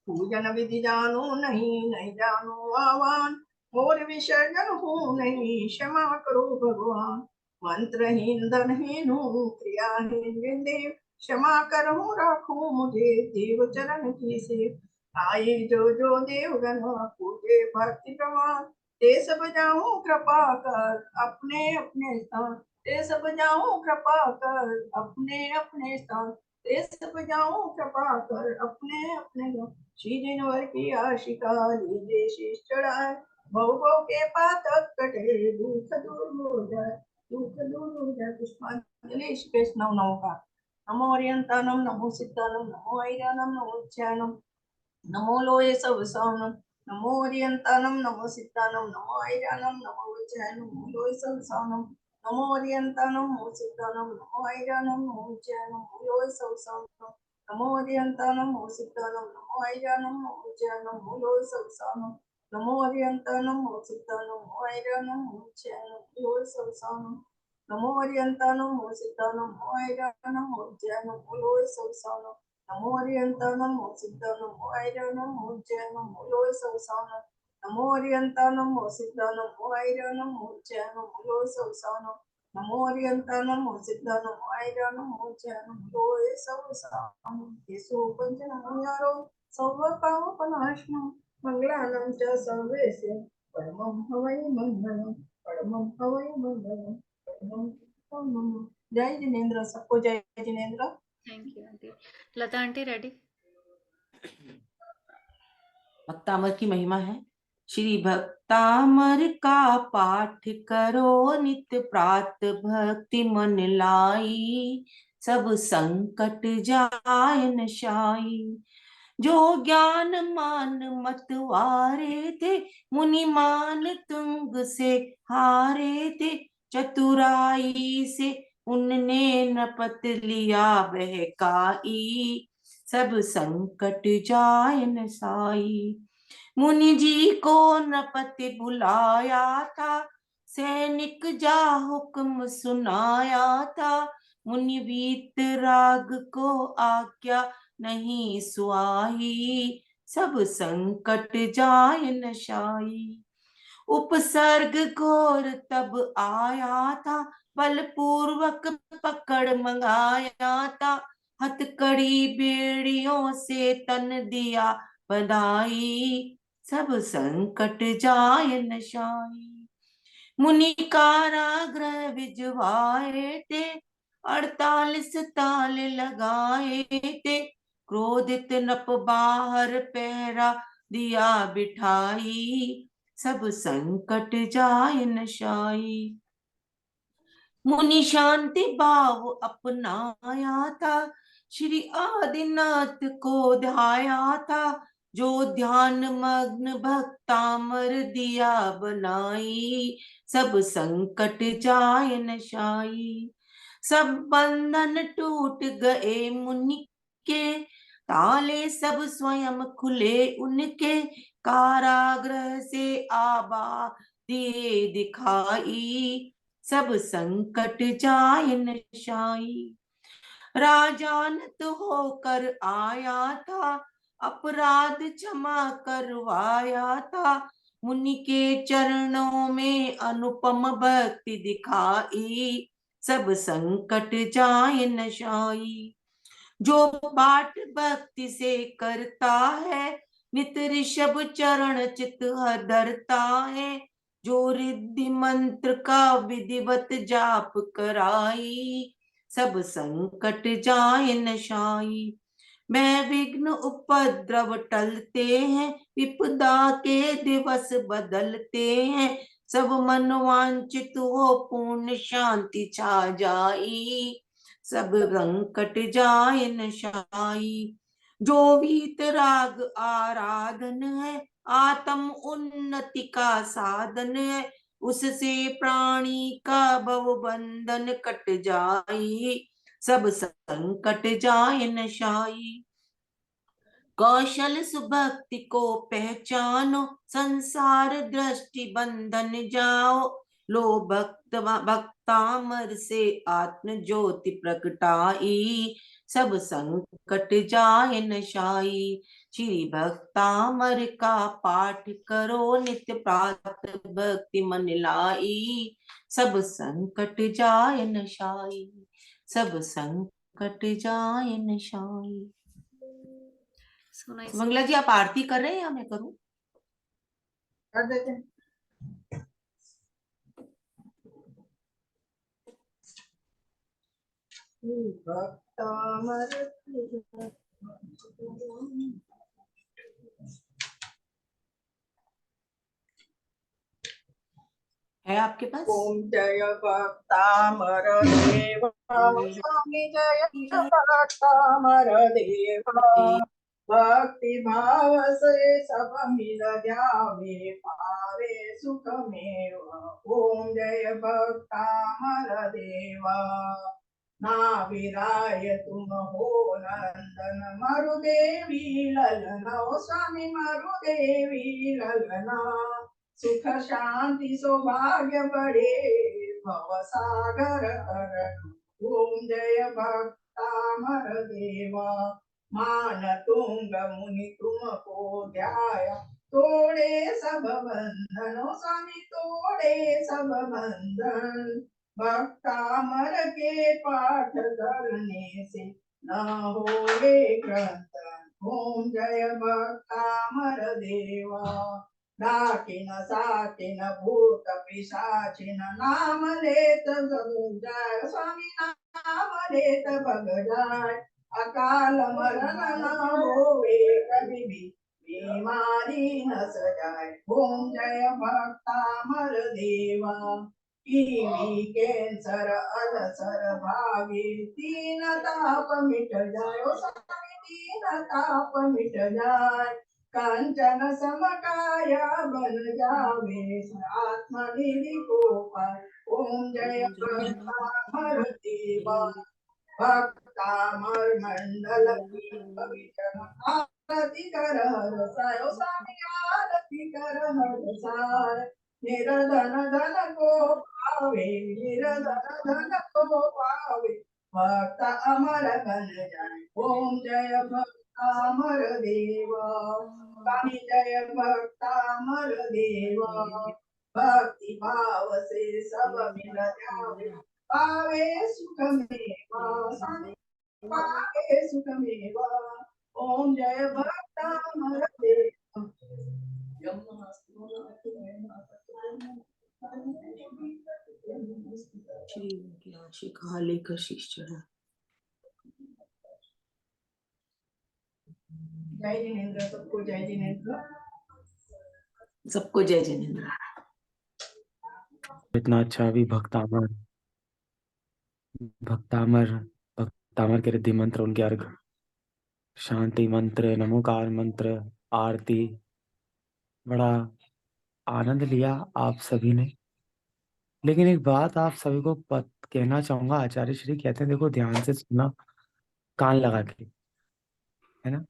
पूजन विधि जानो नहीं नहीं जानो आवान और विसर्जन हो नहीं क्षमा करो भगवान मंत्रहीन धनहीन हूँ क्रियाहीन देव क्षमा करो राखो मुझे देव चरण की से आए जो देवगण पूजे भक्ति प्रमाण ते सब जाऊं कृपा कर अपने अपने स्थान ते सब जाऊं कृपा कर अपने अपने स्थान ते सब जाऊं कृपा कर अपने अपने श्री जिनवर की आशिका लीजिए शीश चढ़ाए भवों के पातक कटे दुख दूर हो जाए पुष्पांजलि श्री कृष्ण नमो का नमो ओरियंतानम नमो सिद्धानम नमो ऐरानम नमो ज्ञानम नमो लोये सवसानम नमो ओरियंतानम नमो सिद्धानम नमो ऐरानम नमो ज्ञानम नमो लोये सवसानम नमो ओरियंतानम नमो सिद्धानम नमो ऐरानम नमो ज्ञानम नमो लोये सवसानम नमो ओरियंतानम नमो सिद्धानम नमो ऐरानम नमो ज्ञानम नमो लोये सवसानम नमो ओरियंतानम नमो सिद्धानम नमो ऐरानम नमो ज्ञानम नमो लोये सवसानम नमो ओरियंतानम नमो सिद्धानम नमो ऐरानम नमो ज्ञानम नमो लोये सवसानम नमो ओरियंतानम नमो सिद्धानम नमो ऐरानम नमो ज्ञानम नमो लोये सवसानम नमो ओरियंतानम नमो सिद्धानम नमो ऐरानम नमो ज्ञानम नमो लोये सवसानम नमो ओरियंतानम नमो सिद्धानम नमो ऐरानम नमो ज्ञानम नमो लोये सवसानम येसु पंचनमो सर्व पापनाशनम मंगलानां च सर्वेस्य परमं हवै मंगलम परमं हवै मंगलम परमं हवै मंगलम। जय जिनेन्द्र सबको जय Jinendra. Thank you aunty. Lata aunty ready? Bhaktamar की महिमा है। श्री भक्तामर का पाठ करो नित्य प्रात भक्ति मन लाई सब संकट जाय नशाई जो ज्ञान मान मतवारे थे मुनि मान तुंग से हारे थे चतुराई से उनने नपत लिया बहकाई, सब संकट जाय न साई। मुनि जी को नपत बुलाया था, सैनिक जा हुक्म सुनाया था। मुनि वीतराग को आज्ञा नहीं सुहाई, सब संकट जाय न शाई। उपसर्ग घोर तब आया था, बलपूर्वक पकड़ मंगाया था। हथकड़ी बेड़ियों से तन दिया बधाई, सब संकट जाय न शाई। मुनि कारागृह भिजवाए थे, 48 ताल लगाए थे। क्रोधित नप बाहर पहरा दिया बिठाई, सब संकट जाय न शाई। मुनि शांति भाव अपनाया था, श्री आदिनाथ को ध्याया था। जो ध्यान मग्न भक्तामर दिया बनाई, सब संकट जाय न शाई। सब बंधन टूट गए मुनि के, ताले सब स्वयं खुले उनके। कारागृह से आबा दिए दिखाई, सब संकट जाय न शाई। राजानत होकर आया था, अपराध क्षमा करवाया था। मुनि के चरणों में अनुपम भक्ति दिखाई, सब संकट जाय न शाई। जो पाठ भक्ति से करता है, नित ऋषभ चरण चित धरता है। जो रिद्धि मंत्र का विधिवत जाप कराई, सब संकट जाय न शाई। मैं विघ्न उपद्रव टलते हैं, विपदा के दिवस बदलते हैं। सब मन वांछित हो पूर्ण शांति छा जाई, सब संकट जाय न शाई। जो वीतराग आराधन है, आत्म उन्नति का साधन है। उससे प्राणी का भव बंधन कट जाई, सब संकट जाय न शाई। कौशल सुभक्ति को पहचानो, संसार दृष्टि बंधन जाओ। लो भक्तामर से आत्म ज्योति प्रकटाई, सब संकट जाय न शाई। श्री भक्तामर का पाठ करो नित्य प्रातः भक्ति मन लाई, सब संकट जाय न शाई, सब संकट जाय न शाई। So nice. मंगला जी आप आरती कर रहे हैं या मैं करूं? कर देते हैं। भक्तामर है आपके पास? ओम जय भक्तामर देवा, स्वामी जय भक्तामर देवा। भक्ति भाव से सब मिल जावे, पावे सुख मेव। ओम जय भक्तामर देवा। नाविराय तुम हो नंदन, मरुदेवी ललना। ओ स्वामी मरुदेवी ललना। सुख शांति सौभाग्य बढ़े, भव सागर तरन। ओम जय भक्तामर देवा। मान तुंग मुनि तुमको ध्याया, तोड़े सब बंधन। ओ स्वामी तोड़े सब बंधन। भक्तामर के पाठ करने से न होवे क्रंदन। ओम जय भक्तामर देवा। डाकिन साकिन भूत पिशाचिन, नाम लेत सब जाय। स्वामी नाम लेत भग जाय। अकाल मरण न होवे कभी भी, बीमारी न सजाए। ओम जय भक्तामर देवा। टीवी कैंसर अल्सर भागे, तीन ताप मिट जाए। ओ स्वामी तीन ताप मिट जाए। कांचन समकाया बन जावे आत्मनिधि गोपाल। ओम जय भक्तामर देवा भक्तामर मंडल की भविजन आरती कर हर सायो स्वामी आरती कर हर साय। निरधन धन को पावे निरधन धन को पावे भक्त अमर बन जाए। ओम जय भक्तामर देवा स्वामी जय भक्तामर देवा भक्ति भाव से सब मिल जावे पावे सुख मेवा स्वामी पावे सुख मेवा। ओम जय भक्तामर देवा। श्री शिखाले का शीश चढ़ा। जय जिनेन्द्र सबको जय जिनेन्द्र। सबको जय जिनेन्द्र। इतना अच्छा भी भक्तामर भक्तामर भक्तामर के रिद्धि मंत्र, उनके अर्घ, शांति मंत्र, नमोकार मंत्र, आरती, बड़ा आनंद लिया आप सभी ने। लेकिन एक बात आप सभी को कहना चाहूंगा, आचार्य श्री कहते हैं देखो ध्यान से सुनना, कान लगा के, है ना।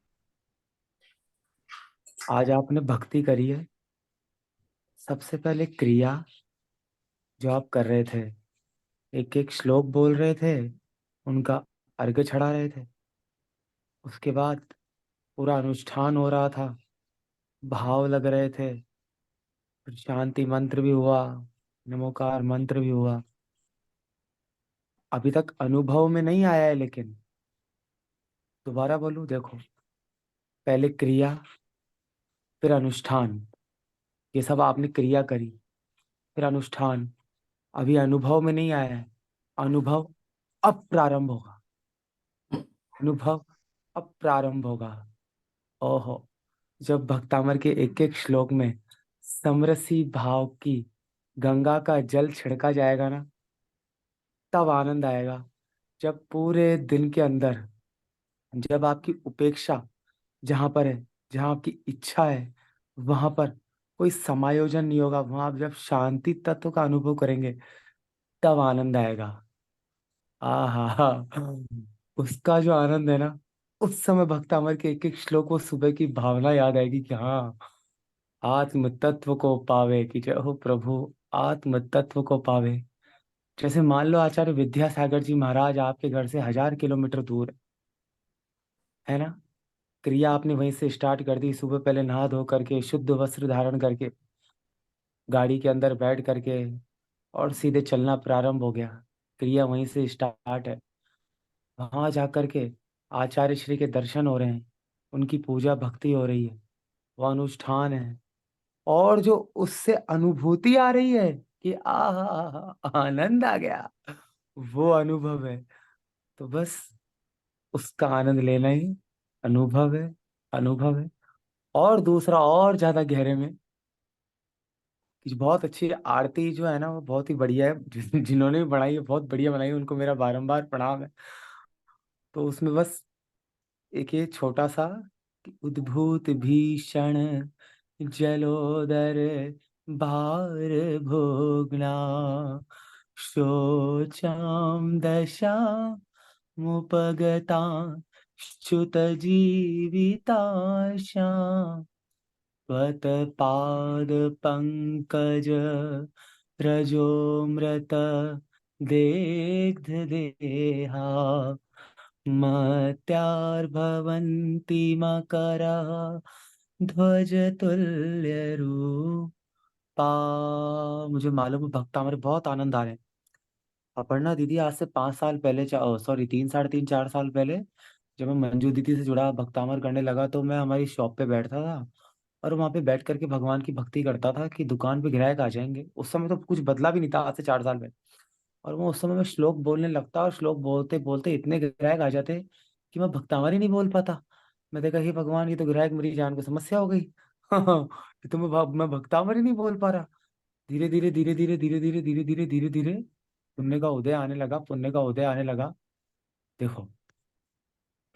आज आपने भक्ति करी है, सबसे पहले क्रिया जो आप कर रहे थे, एक एक श्लोक बोल रहे थे, उनका अर्घ चढ़ा रहे थे, उसके बाद पूरा अनुष्ठान हो रहा था, भाव लग रहे थे, फिर शांति मंत्र भी हुआ, नमोकार मंत्र भी हुआ। अभी तक अनुभव में नहीं आया है, लेकिन दोबारा बोलूं, देखो पहले क्रिया फिर अनुष्ठान, ये सब आपने क्रिया करी, फिर अनुष्ठान, अभी अनुभव में नहीं आया है। अनुभव अब प्रारंभ होगा, अनुभव अब प्रारंभ होगा। ओहो, जब भक्तामर के एक एक श्लोक में समरसी भाव की गंगा का जल छिड़का जाएगा ना, तब आनंद आएगा। जब पूरे दिन के अंदर, जब आपकी उपेक्षा जहां पर है, जहां आपकी इच्छा है, वहां पर कोई समायोजन नहीं होगा, वहां आप जब शांति तत्व का अनुभव करेंगे, तब आनंद आएगा। आहा, उसका जो आनंद है ना, उस समय भक्तामर के एक एक श्लोक को सुबह की भावना याद आएगी कि हाँ, आत्म तत्व को पावे, कि जय हो प्रभु, आत्म तत्व को पावे। जैसे मान लो आचार्य विद्यासागर जी महाराज आपके घर से 1000 किलोमीटर दूर है ना, क्रिया आपने वहीं से स्टार्ट कर दी। सुबह पहले नहा धो करके, शुद्ध वस्त्र धारण करके, गाड़ी के अंदर बैठ करके, और सीधे चलना प्रारंभ हो गया। क्रिया वहीं से स्टार्ट है। वहां जा करके आचार्य श्री के दर्शन हो रहे हैं, उनकी पूजा भक्ति हो रही है, वो अनुष्ठान है, और जो उससे अनुभूति आ रही है कि आनंद आ गया, वो अनुभव है। तो बस उसका आनंद लेना ही अनुभव है, अनुभव है। और दूसरा और ज्यादा गहरे में, कि बहुत अच्छी आरती जो है ना, वो बहुत ही बढ़िया है। जिन्होंने भी बनाई है बहुत बढ़िया बनाई है, उनको मेरा बारंबार प्रणाम है। तो उसमें बस एक ये छोटा सा कि उद्भूत भीषण जलोदर भार भोगना, शोचाम दशा मुपगता च्युत जीविताशा, त्वत् पाद पंकज रजोमृत देग्ध देहा, मत्यार्भवन्ति मकरः ध्वज तुल्य रूपा। मुझे मालूम है भक्ता हमारे बहुत आनंद आ रहे हैं। अपर्णा दीदी आज से 5 साल पहले, सॉरी 3 साढ़े 3 4 साल पहले, जब मैं मंजू दीदी से जुड़ा भक्तामर करने लगा, तो मैं हमारी शॉप पे बैठता था और वहां पे बैठ करके भगवान की भक्ति करता था कि दुकान पे ग्राहक आ जाएंगे। उस समय तो कुछ बदला भी नहीं था, आज से 4 साल पहले। और वो उस समय मैं श्लोक बोलने लगता, और श्लोक बोलते बोलते इतने ग्राहक आ जाते कि मैं भक्तामर ही नहीं बोल पाता। मैं देखा हे भगवान, ये तो ग्राहक मेरी जान को समस्या हो गई। ये तो मैं भक्तामर ही नहीं बोल पा रहा। धीरे धीरे धीरे धीरे धीरे धीरे धीरे धीरे धीरे धीरे पुण्य का उदय आने लगा, पुण्य का उदय आने लगा। देखो,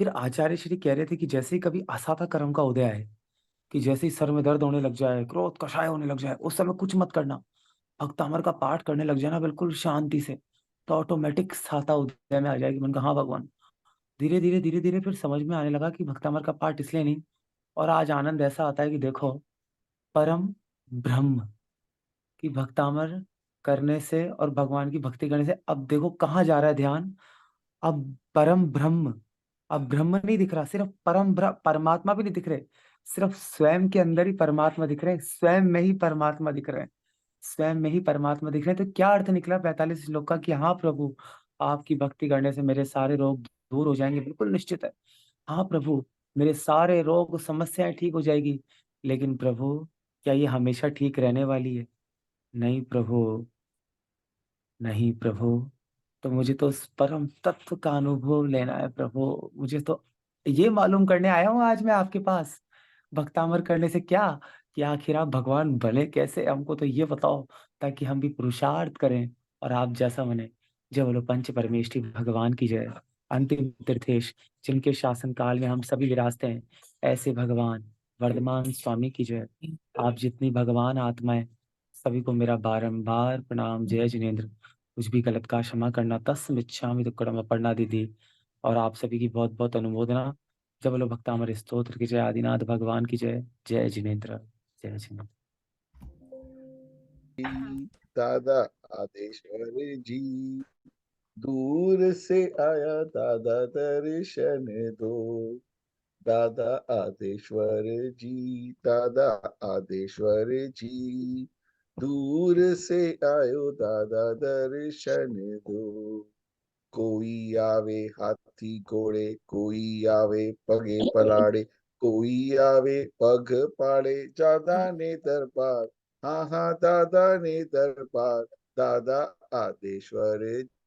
फिर आचार्य श्री कह रहे थे कि जैसे ही कभी असाथा कर्म का उदय आए, कि जैसे ही सर में दर्द होने लग जाए, क्रोध कषाय होने लग जाए, उस समय कुछ मत करना। भक्तामर का पाठ करने लग जाना बिल्कुल शांति से, तो ऑटोमेटिक साता उदय में आ जाएगी। मैंने कहा हाँ भगवान। धीरे धीरे फिर समझ में आने लगा कि भक्तामर का पाठ इसलिए नहीं। और आज आनंद ऐसा आता है कि देखो, परम ब्रह्म की भक्तामर करने से और भगवान की भक्ति करने से अब देखो कहाँ जा रहा है ध्यान। अब परम ब्रह्म, अब ब्रह्म नहीं दिख रहा, सिर्फ परमात्मा भी नहीं दिख रहे, सिर्फ स्वयं के अंदर ही परमात्मा दिख रहे हैं, स्वयं में ही परमात्मा दिख रहे हैं, स्वयं में ही परमात्मा दिख रहे हैं। तो क्या अर्थ निकला 45 श्लोक का कि हाँ प्रभु, आपकी भक्ति करने से मेरे सारे रोग दूर हो जाएंगे? बिल्कुल निश्चित है। हाँ प्रभु, मेरे सारे रोग समस्याएं ठीक हो जाएगी। लेकिन प्रभु, क्या ये हमेशा ठीक रहने वाली है? नहीं प्रभु, नहीं प्रभु। तो मुझे तो उस परम तत्व का अनुभव लेना है प्रभु। मुझे तो ये मालूम करने आया हूँ आज मैं आपके पास। भक्तामर करने से क्या, कि आखिर आप भगवान बने कैसे, हमको तो ये बताओ, ताकि हम भी पुरुषार्थ करें और आप जैसा बने। जय बोलो पंच परमेष्ठी भगवान की जय। अंतिम तीर्थेश जिनके शासन काल में हम सभी विराजते हैं, ऐसे भगवान वर्धमान स्वामी की जय। आप जितनी भगवान आत्माएं, सभी को मेरा बारंबार प्रणाम। जय जिनेन्द्र। कुछ भी गलत का क्षमा करना, तस्मिच्छामि दुक्कड़म अपर्णा दीदी। और आप सभी की बहुत बहुत अनुमोदना। जब बोलो भक्तामर स्तोत्र की जय, आदिनाथ भगवान की जय। जय जिनेन्द्र, जय जिनेन्द्र। दादा आदेश्वर जी, दूर से आया दादा दर्शन दो। दादा आदेश्वर जी, दादा आदेश्वर जी, दूर से आयो दादा दर्शन दो। कोई आवे हाथी घोड़े, कोई आवे पगे पलाड़े, कोई आवे पग पाड़े, दादा ने दरबार, हाँ हाँ दादा ने दरबार। दादा आदेश्वर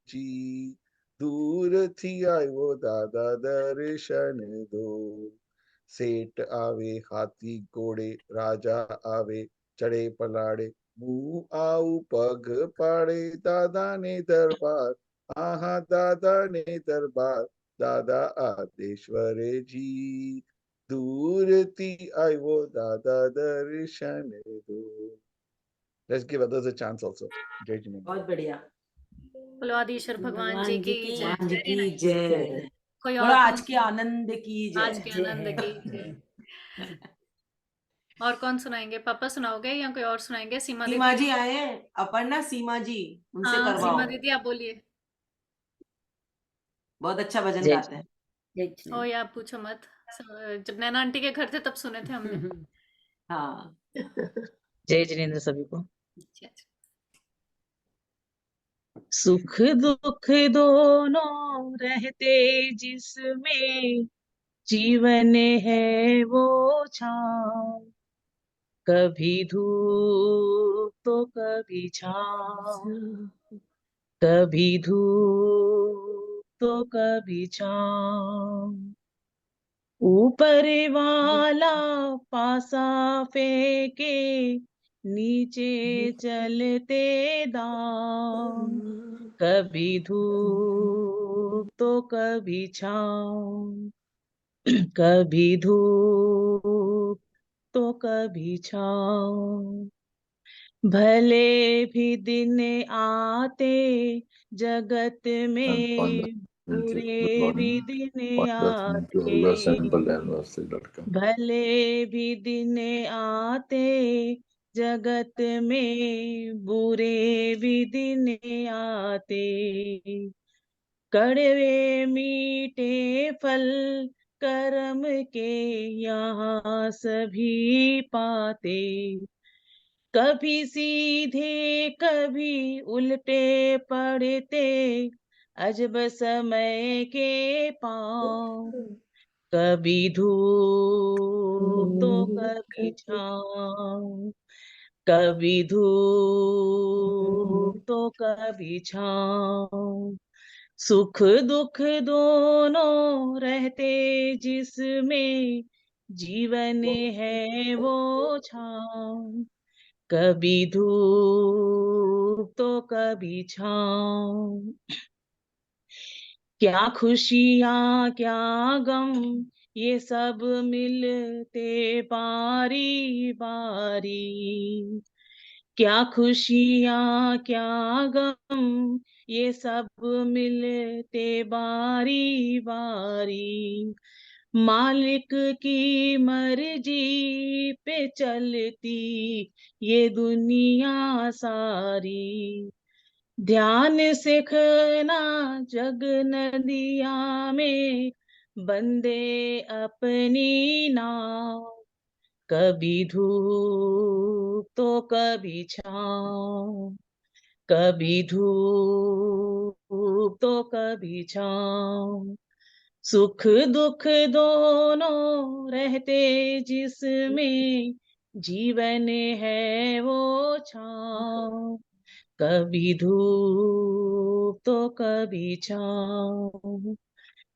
जी, दूर थी आयो दादा दर्शन दो। सेठ आवे हाथी घोड़े, राजा आवे चढ़े पलाड़े, मुंह आऊ पग पाड़े, दादा ने दरबार, हाँ दादा ने दरबार। दादा आदेश्वर जी, दूर थी आयो दादा दर्शन दो। Let's give others a chance also. जय जिनेन्द्र। बहुत बढ़िया। बोलो आदिश्वर भगवान जी की जय। भगवान जी की जय। कोई बोलो और आज कौन के आनंद की आज जय। के आनंद की जय। और कौन सुनाएंगे? पापा सुनाओगे या कोई और सुनाएंगे? सीमा सीमा दीदी। जी आए हैं, अपर्णा सीमा जी, उनसे हाँ करवाओ। सीमा दीदी आप बोलिए। बहुत अच्छा भजन जय गाते हैं। जय ओ जिनेन्द्र। या पूछो मत। जब नैना आंटी के घर थे तब सुने थे हमने। हाँ, जय जिनेन्द्र सभी को। अच्छा, अच्छा। सुख दुख दोनों रहते जिसमें, जीवन है वो छाँव। कभी धूप तो कभी छाँव, कभी धूप तो कभी छाँव। ऊपर वाला पासा फेंके, नीचे चलते दाव। कभी धूप तो कभी छाँव, कभी धूप तो कभी छाँव। भले भी दिन आते जगत में, बुरे भी दिन आते। भले भी दिन आते जगत में, बुरे भी दिन आते। कड़वे मीठे फल कर्म के यहाँ सभी पाते। कभी सीधे कभी उल्टे पड़ते, अजब समय के पाँव। कभी धूप तो कभी छाँव, कभी धूप तो कभी छाँव। सुख दुख दोनों रहते जिसमें, जीवन है वो छाँव। कभी धूप तो कभी छाँव। क्या खुशियाँ क्या गम ये सब मिलते बारी बारी। क्या खुशियाँ क्या गम, ये सब मिलते बारी बारी। मालिक की मर्जी पे चलती ये दुनिया सारी। ध्यान सिखना जग नदिया में, बंदे अपनी नाव। कभी धूप तो कभी छाँव, कभी धूप तो कभी छाँव। सुख दुख दोनों रहते जिसमें, जीवन है वो छाँव। कभी धूप तो कभी छाँव,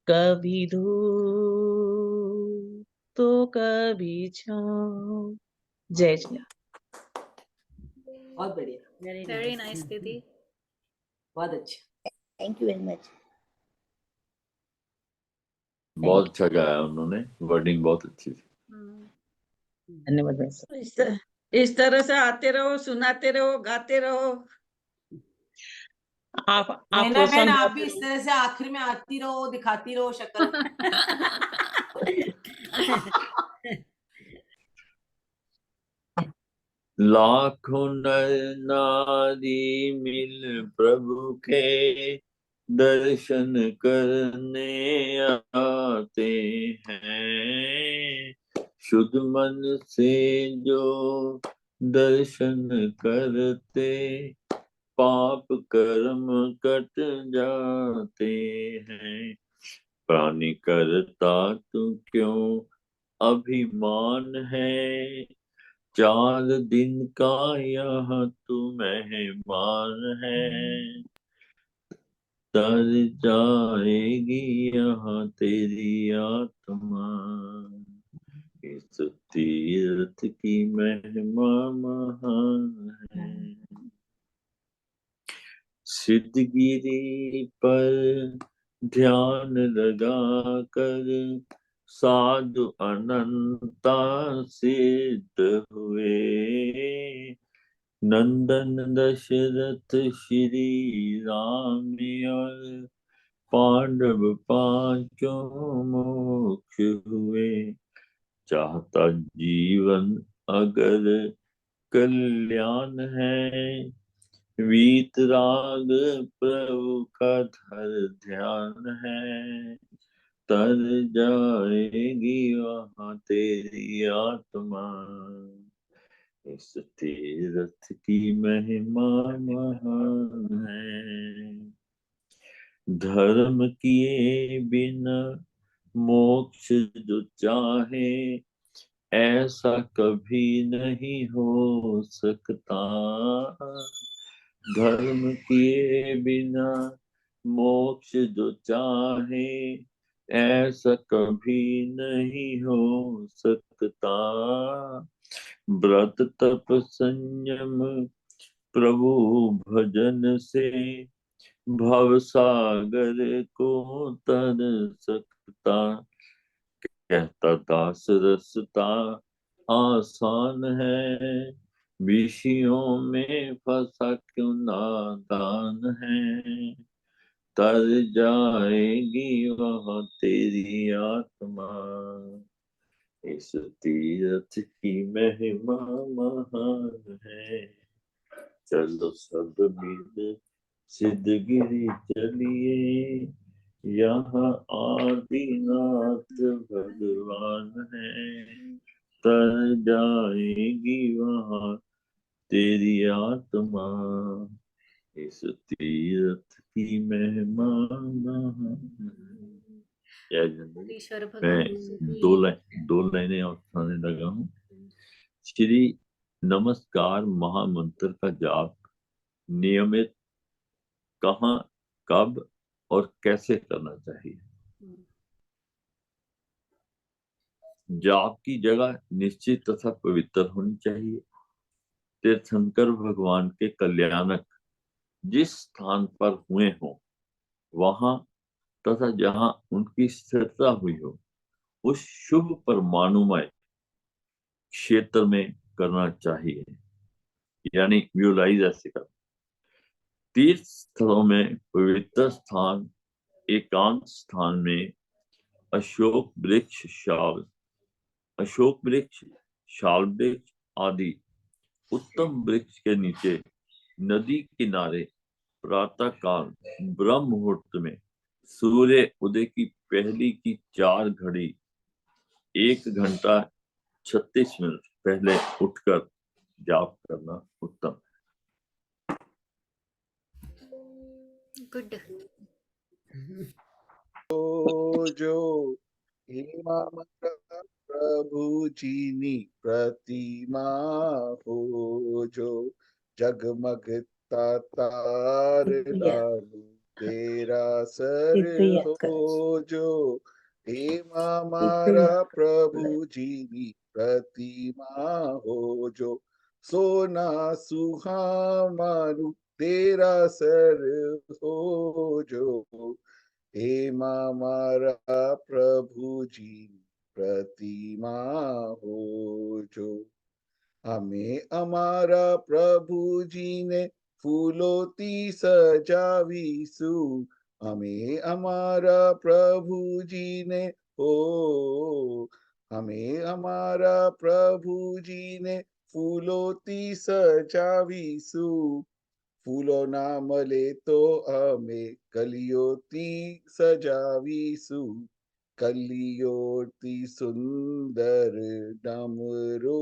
कभी धूप तो कभी छाँव। जय श्री राम। बहुत बढ़िया, वेरी नाइस दीदी। बहुत अच्छा। Thank you very much. बहुत अच्छा गाया उन्होंने, वर्डिंग बहुत अच्छी थी। धन्यवाद भाई साहब। इस तरह से आते रहो, सुनाते रहो, गाते रहो। आप नैना बहन, आप भी समझाते इस रहो। तरह से आखिर में आती रहो, दिखाती रहो शक्ल। लाखों नर नारी मिल प्रभु के दर्शन करने आते हैं। शुद्ध मन से जो दर्शन करते, पाप कर्म कट जाते हैं। प्राणी करता तू क्यों अभिमान है, 4 दिन का यह तू मेहमान है। तर जाएगी यहाँ तेरी आत्मा, इस तीर्थ की महिमा महान है। सिद्धगिरी पर ध्यान लगा कर, साधु अनंता सिद्ध हुए। नंदन दशरथ श्री राम और पांडव पांचों मोक्ष हुए। चाहता जीवन अगर कल्याण है, वीतराग प्रभु का धर ध्यान है। तर जाएगी वहाँ तेरी आत्मा, इस तीर्थ की महिमा महान है। धर्म किए बिना मोक्ष जो चाहे, ऐसा कभी नहीं हो सकता। धर्म किए बिना मोक्ष जो चाहे, ऐसा कभी नहीं हो सकता। व्रत तप संयम प्रभु भजन से, भव सागर को तर सकता। कहता दास रसता आसान है, विषयों में फंसा क्यों नादान है। तर जाएगी वह तेरी आत्मा, इस तीर्थ की महिमा महान है। चलो सब मिल सिद्धगिरी चलिए, यहाँ आदिनाथ भगवान है। तर जाएगी वहाँ तेरी आत्मा, इस तीर्थ की महिमा महान है। जय जननी। ईश्वर मैं भगवान दो लाइनें और सुनाने लगा हूँ। श्री नमस्कार महामंत्र का जाप नियमित कहाँ, कब और कैसे करना चाहिए। जाप की जगह निश्चित तथा पवित्र होनी चाहिए। तीर्थंकर भगवान के कल्याणक जिस स्थान पर हुए हों, वहां तथा जहां उनकी स्थिरता हुई हो, उस शुभ परमाणुमय क्षेत्र में करना चाहिए, यानी विजुअलाइज ऐसे कर। तीर्थ स्थलों में पवित्र स्थान, एकांत स्थान में अशोक वृक्ष, शाल वृक्ष आदि उत्तम वृक्ष के नीचे, नदी किनारे, प्रातः काल ब्रह्म मुहूर्त में, सूर्य उदय की पहली की 4 घड़ी 1 घंटा 36 मिनट पहले उठकर जाप करना उत्तम। गुड। जो हे मामर प्रभु जीनी प्रतिमा हो, जो जगमगता तार लालू तेरा सर हो, जो हे मामारा प्रभु जीनी प्रतिमा हो, जो सोना सुहामानु तेरा सर हो, जो हे मामारा प्रभु जी प्रतिमा हो, जो हमें हमारा प्रभु जी ने फूलोती सजावीसु, हमें हमारा प्रभु जी ने हो, हमें हमारा प्रभु जी ने फूलोती सजावीसु, फूलो ना मले तो हमें कलियोती सजावीसु, कलियोती सुंदर डमरू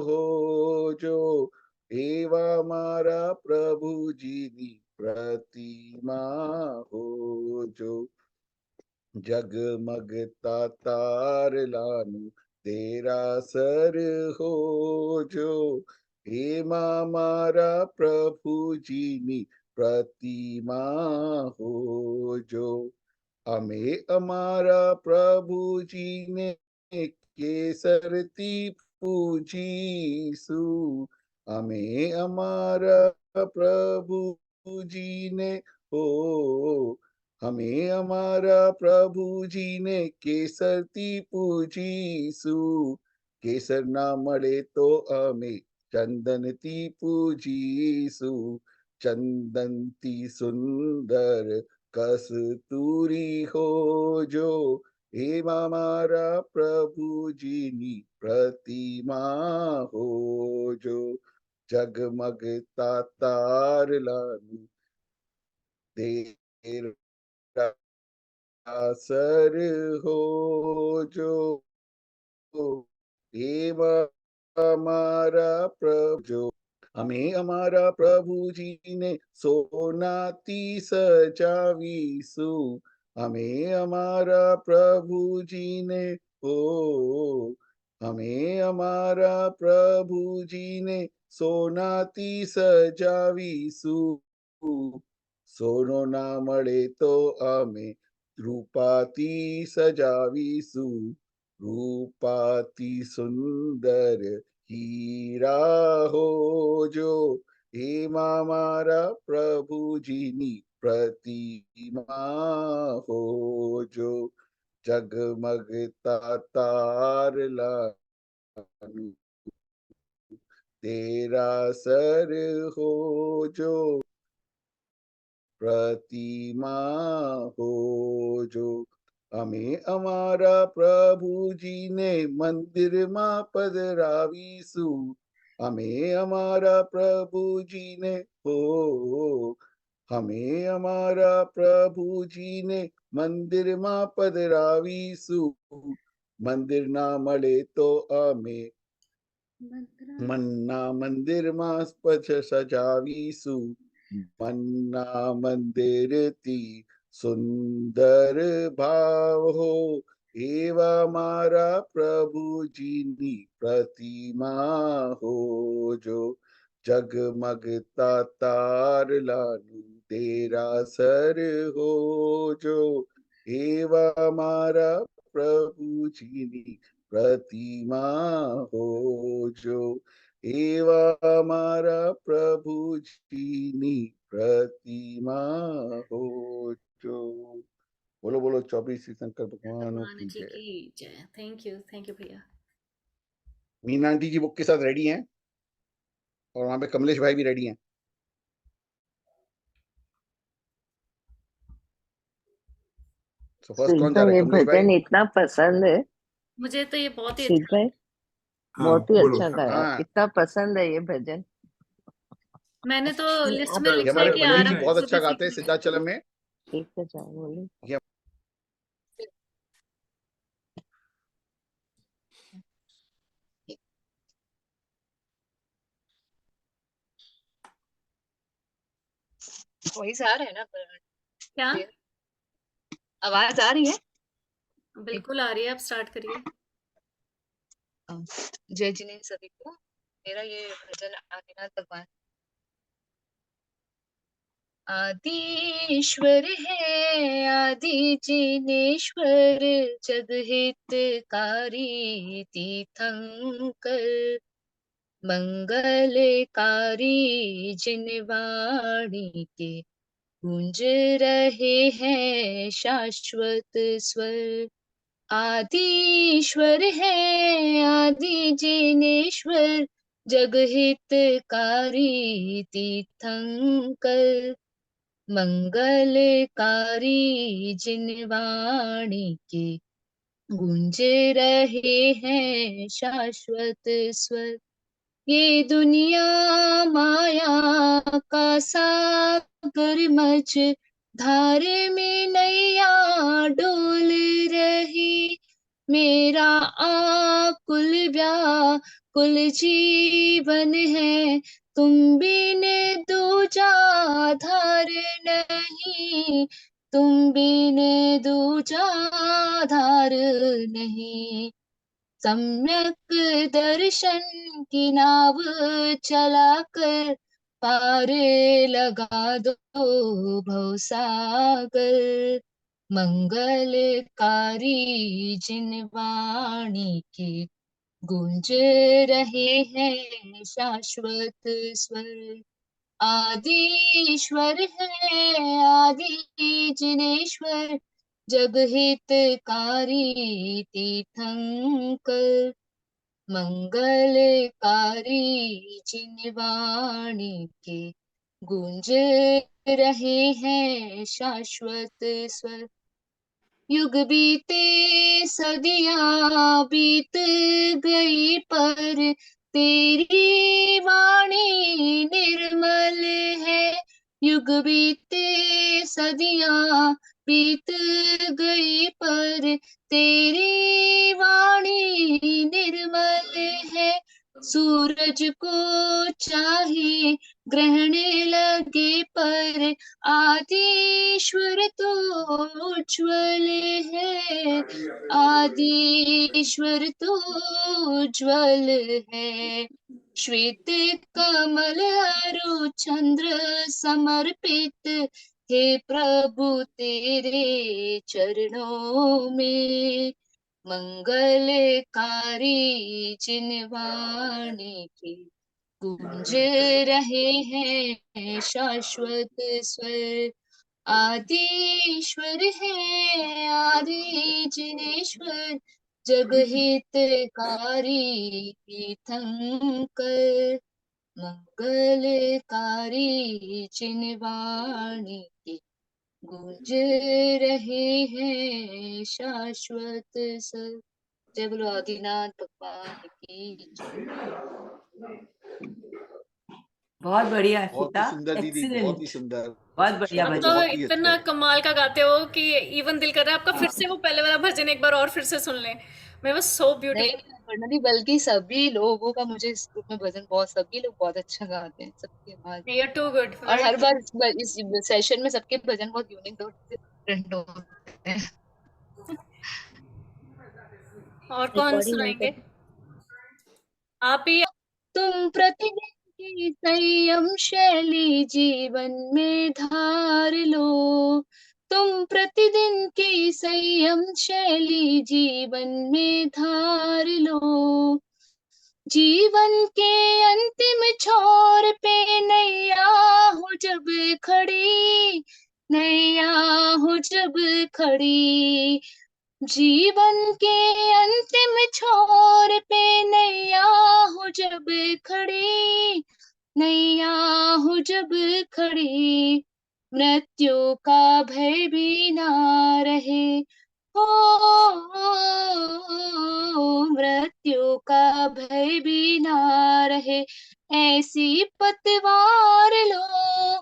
हो, जो एवा मारा प्रभु जी नी प्रतिमा हो, जो जगमगता तार लानु तेरा सर हो, जो हे मारा प्रभु जी नी प्रतिमा हो, जो हमें हमारा प्रभु जी ने केसरती पूजीसु, हमें हमारा प्रभु जी ने हो, हमें हमारा प्रभु जी ने केसरती पूजीसु, केसर ना मले तो हमें चंदनती पूजीसु, चंदनती सुंदर कस्तूरी हो, जो हे हमारा प्रभु जी नी प्रतिमा हो, जो जगमगता तार लानु तेरा सर हो, जो हे हमारा प्रभु, जो हमें हमारा प्रभु जी ने सोनाती सजावीसु, हमें हमारा प्रभु जी ने हो, हमें हमारा प्रभु जी ने सोनाती सजावीसु, सोनो ना मळे तो हमें रूपाती सजावीसु, रूपाती सुंदर हीरा हो, जो हे मामारा प्रभु जी नी प्रतिमा हो, जो जगमगता तार लानु तेरा सर हो, जो प्रतिमा हो, जो हमें हमारा प्रभु जी ने मंदिर मां पधरावीसु, हमें हमारा प्रभु जी ने हो, हमें हमारा प्रभु जी ने मंदिर मां पधरावीसु, मंदिर ना मळे तो हमें मन्ना मंदिर मां सजावीसु, मन्ना मंदिर ती सुंदर भाव हो, एवा मारा प्रभु जी नी प्रतिमा हो, जो जगमगता तार लानु तेरा सर हो, जो एवा मारा प्रभु जी नी प्रतिमा हो, जो एवा हमारा प्रभु जी नी प्रतिमा हो, जो बोलो बोलो 24 शंकर भगवान भगवान की जी जय। की जय। थैंक यू भैया। मीना आंटी जी बुक के साथ रेडी हैं और वहां पे कमलेश भाई भी रेडी हैं। तो फर्स्ट कौन जा भाई रहा है? ये कमलेश भाई। भजन इतना पसंद है। मुझे तो ये बहुत ही शीत अच्छा भाई हाँ बहुत ही बोलो। अच्छा गाया, हाँ इतना पसंद है ये भजन। मैंने तो लिस्ट में ये लिखा है हमारे कि कमलेश जी आरंभ बहुत अच्छा सुबह से गाते हैं किया है। सिद्धाचलम में। ठीक है, जाओ बोले। ये वही से आ रहा है ना क्या? आवाज आ रही है? बिल्कुल आ रही है, आप स्टार्ट करिए। जय जिने सभी को। मेरा ये भजन आदिनाथ भगवान। आदिश्वर है आदि जिनेश्वर, जगहितकारी तीर्थंकर, मंगलकारी जिनवाणी के गूंज रहे हैं शाश्वत स्वर। आदिश्वर है आदि जिनेश्वर, जगहितकारी तीर्थंकर, मंगलकारी जिनवाणी के गूंज रहे हैं शाश्वत स्वर। ये दुनिया माया का सागर मच धारे में नैया डोल रही, मेरा आकुल व्याकुल जीवन है, तुम बिन दूजा धार नहीं, तुम बिन दूजा धार नहीं। सम्यक दर्शन की नाव चलाकर पार लगा दो भवसागर, मंगलकारी जिनवाणी के गूंज रहे हैं शाश्वत स्वर। आदिश्वर है आदि जिनेश्वर, जगहितकारी तीर्थंकर, मंगलकारी जिनवाणी के गूंज रहे हैं शाश्वत स्वर। युग बीते सदियां बीत गई, पर तेरी वाणी निर्मल है। युग बीते सदियां बीत गई, पर तेरी वाणी निर्मल है। सूरज को चाहे ग्रहण लगे, पर आदिश्वर तो उज्ज्वल है, आदिश्वर तो उज्ज्वल है। श्वेत कमल अरु चंद्र समर्पित, हे प्रभु तेरे चरणों में, मंगलकारी जिनवाणी के गूंज रहे हैं शाश्वत स्वर। आदिश्वर है आदि जिनेश्वर, जगहितकारी तीर्थंकर, मंगलकारी जिनवाणी के गूंज रहे हैं शाश्वत स्वर। जय बोलो आदिनाथ भगवान की जय। बहुत बढ़िया बहुत ही अर्पिता, सुंदर दीदी, बहुत ही एक्सीलेंट, सुंदर, बहुत सब बढ़िया आप शब्द तो भजन। बहुत ही इतना अच्छे। कमाल का गाते हो कि इवन दिल कर रहा है आपका फिर हाँ, से वो पहले वाला भजन एक बार और फिर से सुन लें। मैं बस सो नहीं ब्यूटीफुल। वर्णनी, बल्कि सभी लोगों का मुझे इस ग्रुप में भजन बहुत, सभी लोग बहुत अच्छा गाते हैं, सबकी आवाज। यू आर टू गुड, और वेरी हर टू। बार इस सेशन में सबके भजन बहुत यूनिक डिफरेंट होते हैं। और कौन रिकॉर्डिंग नहीं सुनाएंगे? कर। आप ही। तुम प्रतिदिन की संयम शैली जीवन में धार लो, तुम प्रतिदिन की संयम शैली जीवन में धार लो। जीवन के अंतिम छोर पे नैया हो जब खड़ी, नैया हो जब खड़ी, जीवन के अंतिम छोर पे नैया हो जब खड़ी, नैया हो जब खड़ी, मृत्यु का भय भी ना रहे, हो मृत्यु का भय भी ना रहे, ऐसी पतवार लो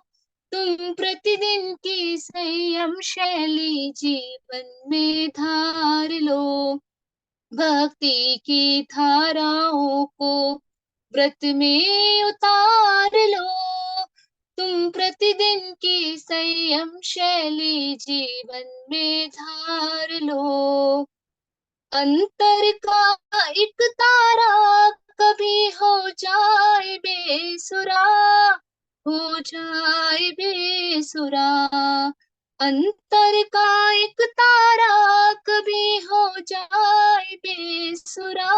तुम प्रतिदिन की संयम शैली जीवन में धार लो, भक्ति की धाराओं को व्रत में उतार लो, तुम प्रतिदिन की संयम शैली जीवन में धार लो, अंतर का एक तारा कभी हो जाए बेसुरा, हो जाए बेसुरा, अंतर का एक तारा कभी हो जाए बेसुरा,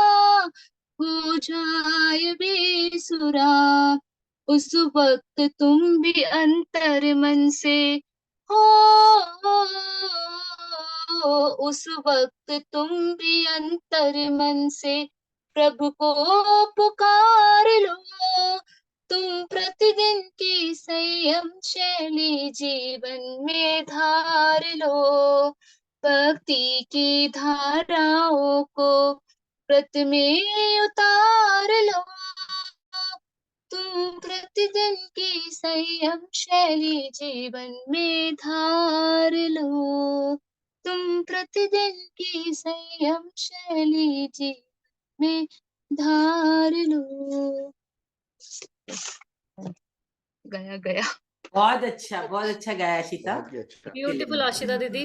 हो जाए बेसुरा, उस वक्त तुम भी अंतर मन से हो, उस वक्त तुम भी अंतर मन से प्रभु को पुकार लो, तुम प्रतिदिन की संयम शैली जीवन में धार लो, भक्ति की धाराओं को व्रत में उतार लो, तुम प्रतिदिन की संयम शैली जीवन में धार लो, तुम प्रतिदिन की संयम शैली जीवन में धार लो। गया गया। बहुत अच्छा गाया शीता। बहुत ही अच्छा। ब्यूटीफुल आशिता दीदी।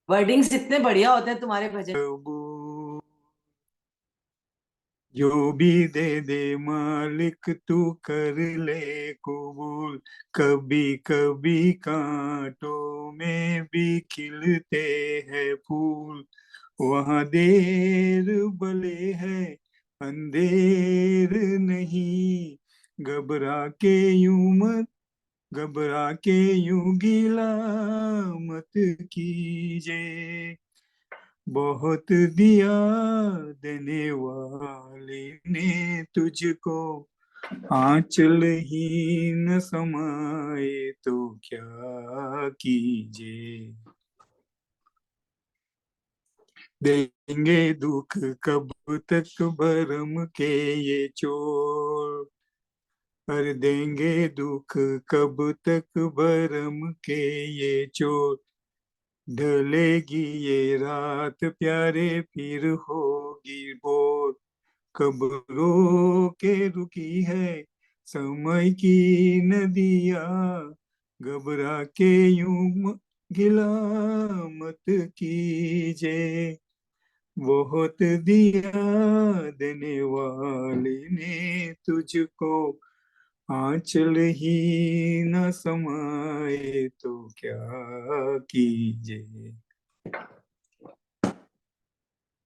वर्डिंग्स इतने बढ़िया होते हैं तुम्हारे भजन। जो भी दे दे मालिक तू कर ले कबूल, कभी कभी कांटों में भी खिलते हैं फूल, वहाँ देर भले है अंधेर नहीं, घबरा के यूं गिला मत कीजिए, बहुत दिया देने वाले ने तुझको, आंचल ही न समाए तो क्या कीजिए, देंगे दुख कब तक भरम के ये चोर, कर देंगे दुख कब तक भरम के ये चोर, ढलेगी ये रात प्यारे फिर होगी भोर, कब रो के रुकी है समय की नदिया, घबरा के यूं गिला मत कीजिए, बहुत दिया देने वाले ने तुझको, आंचल ही न समाए तो क्या कीजिए।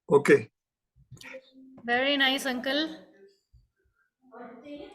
Okay, very nice uncle.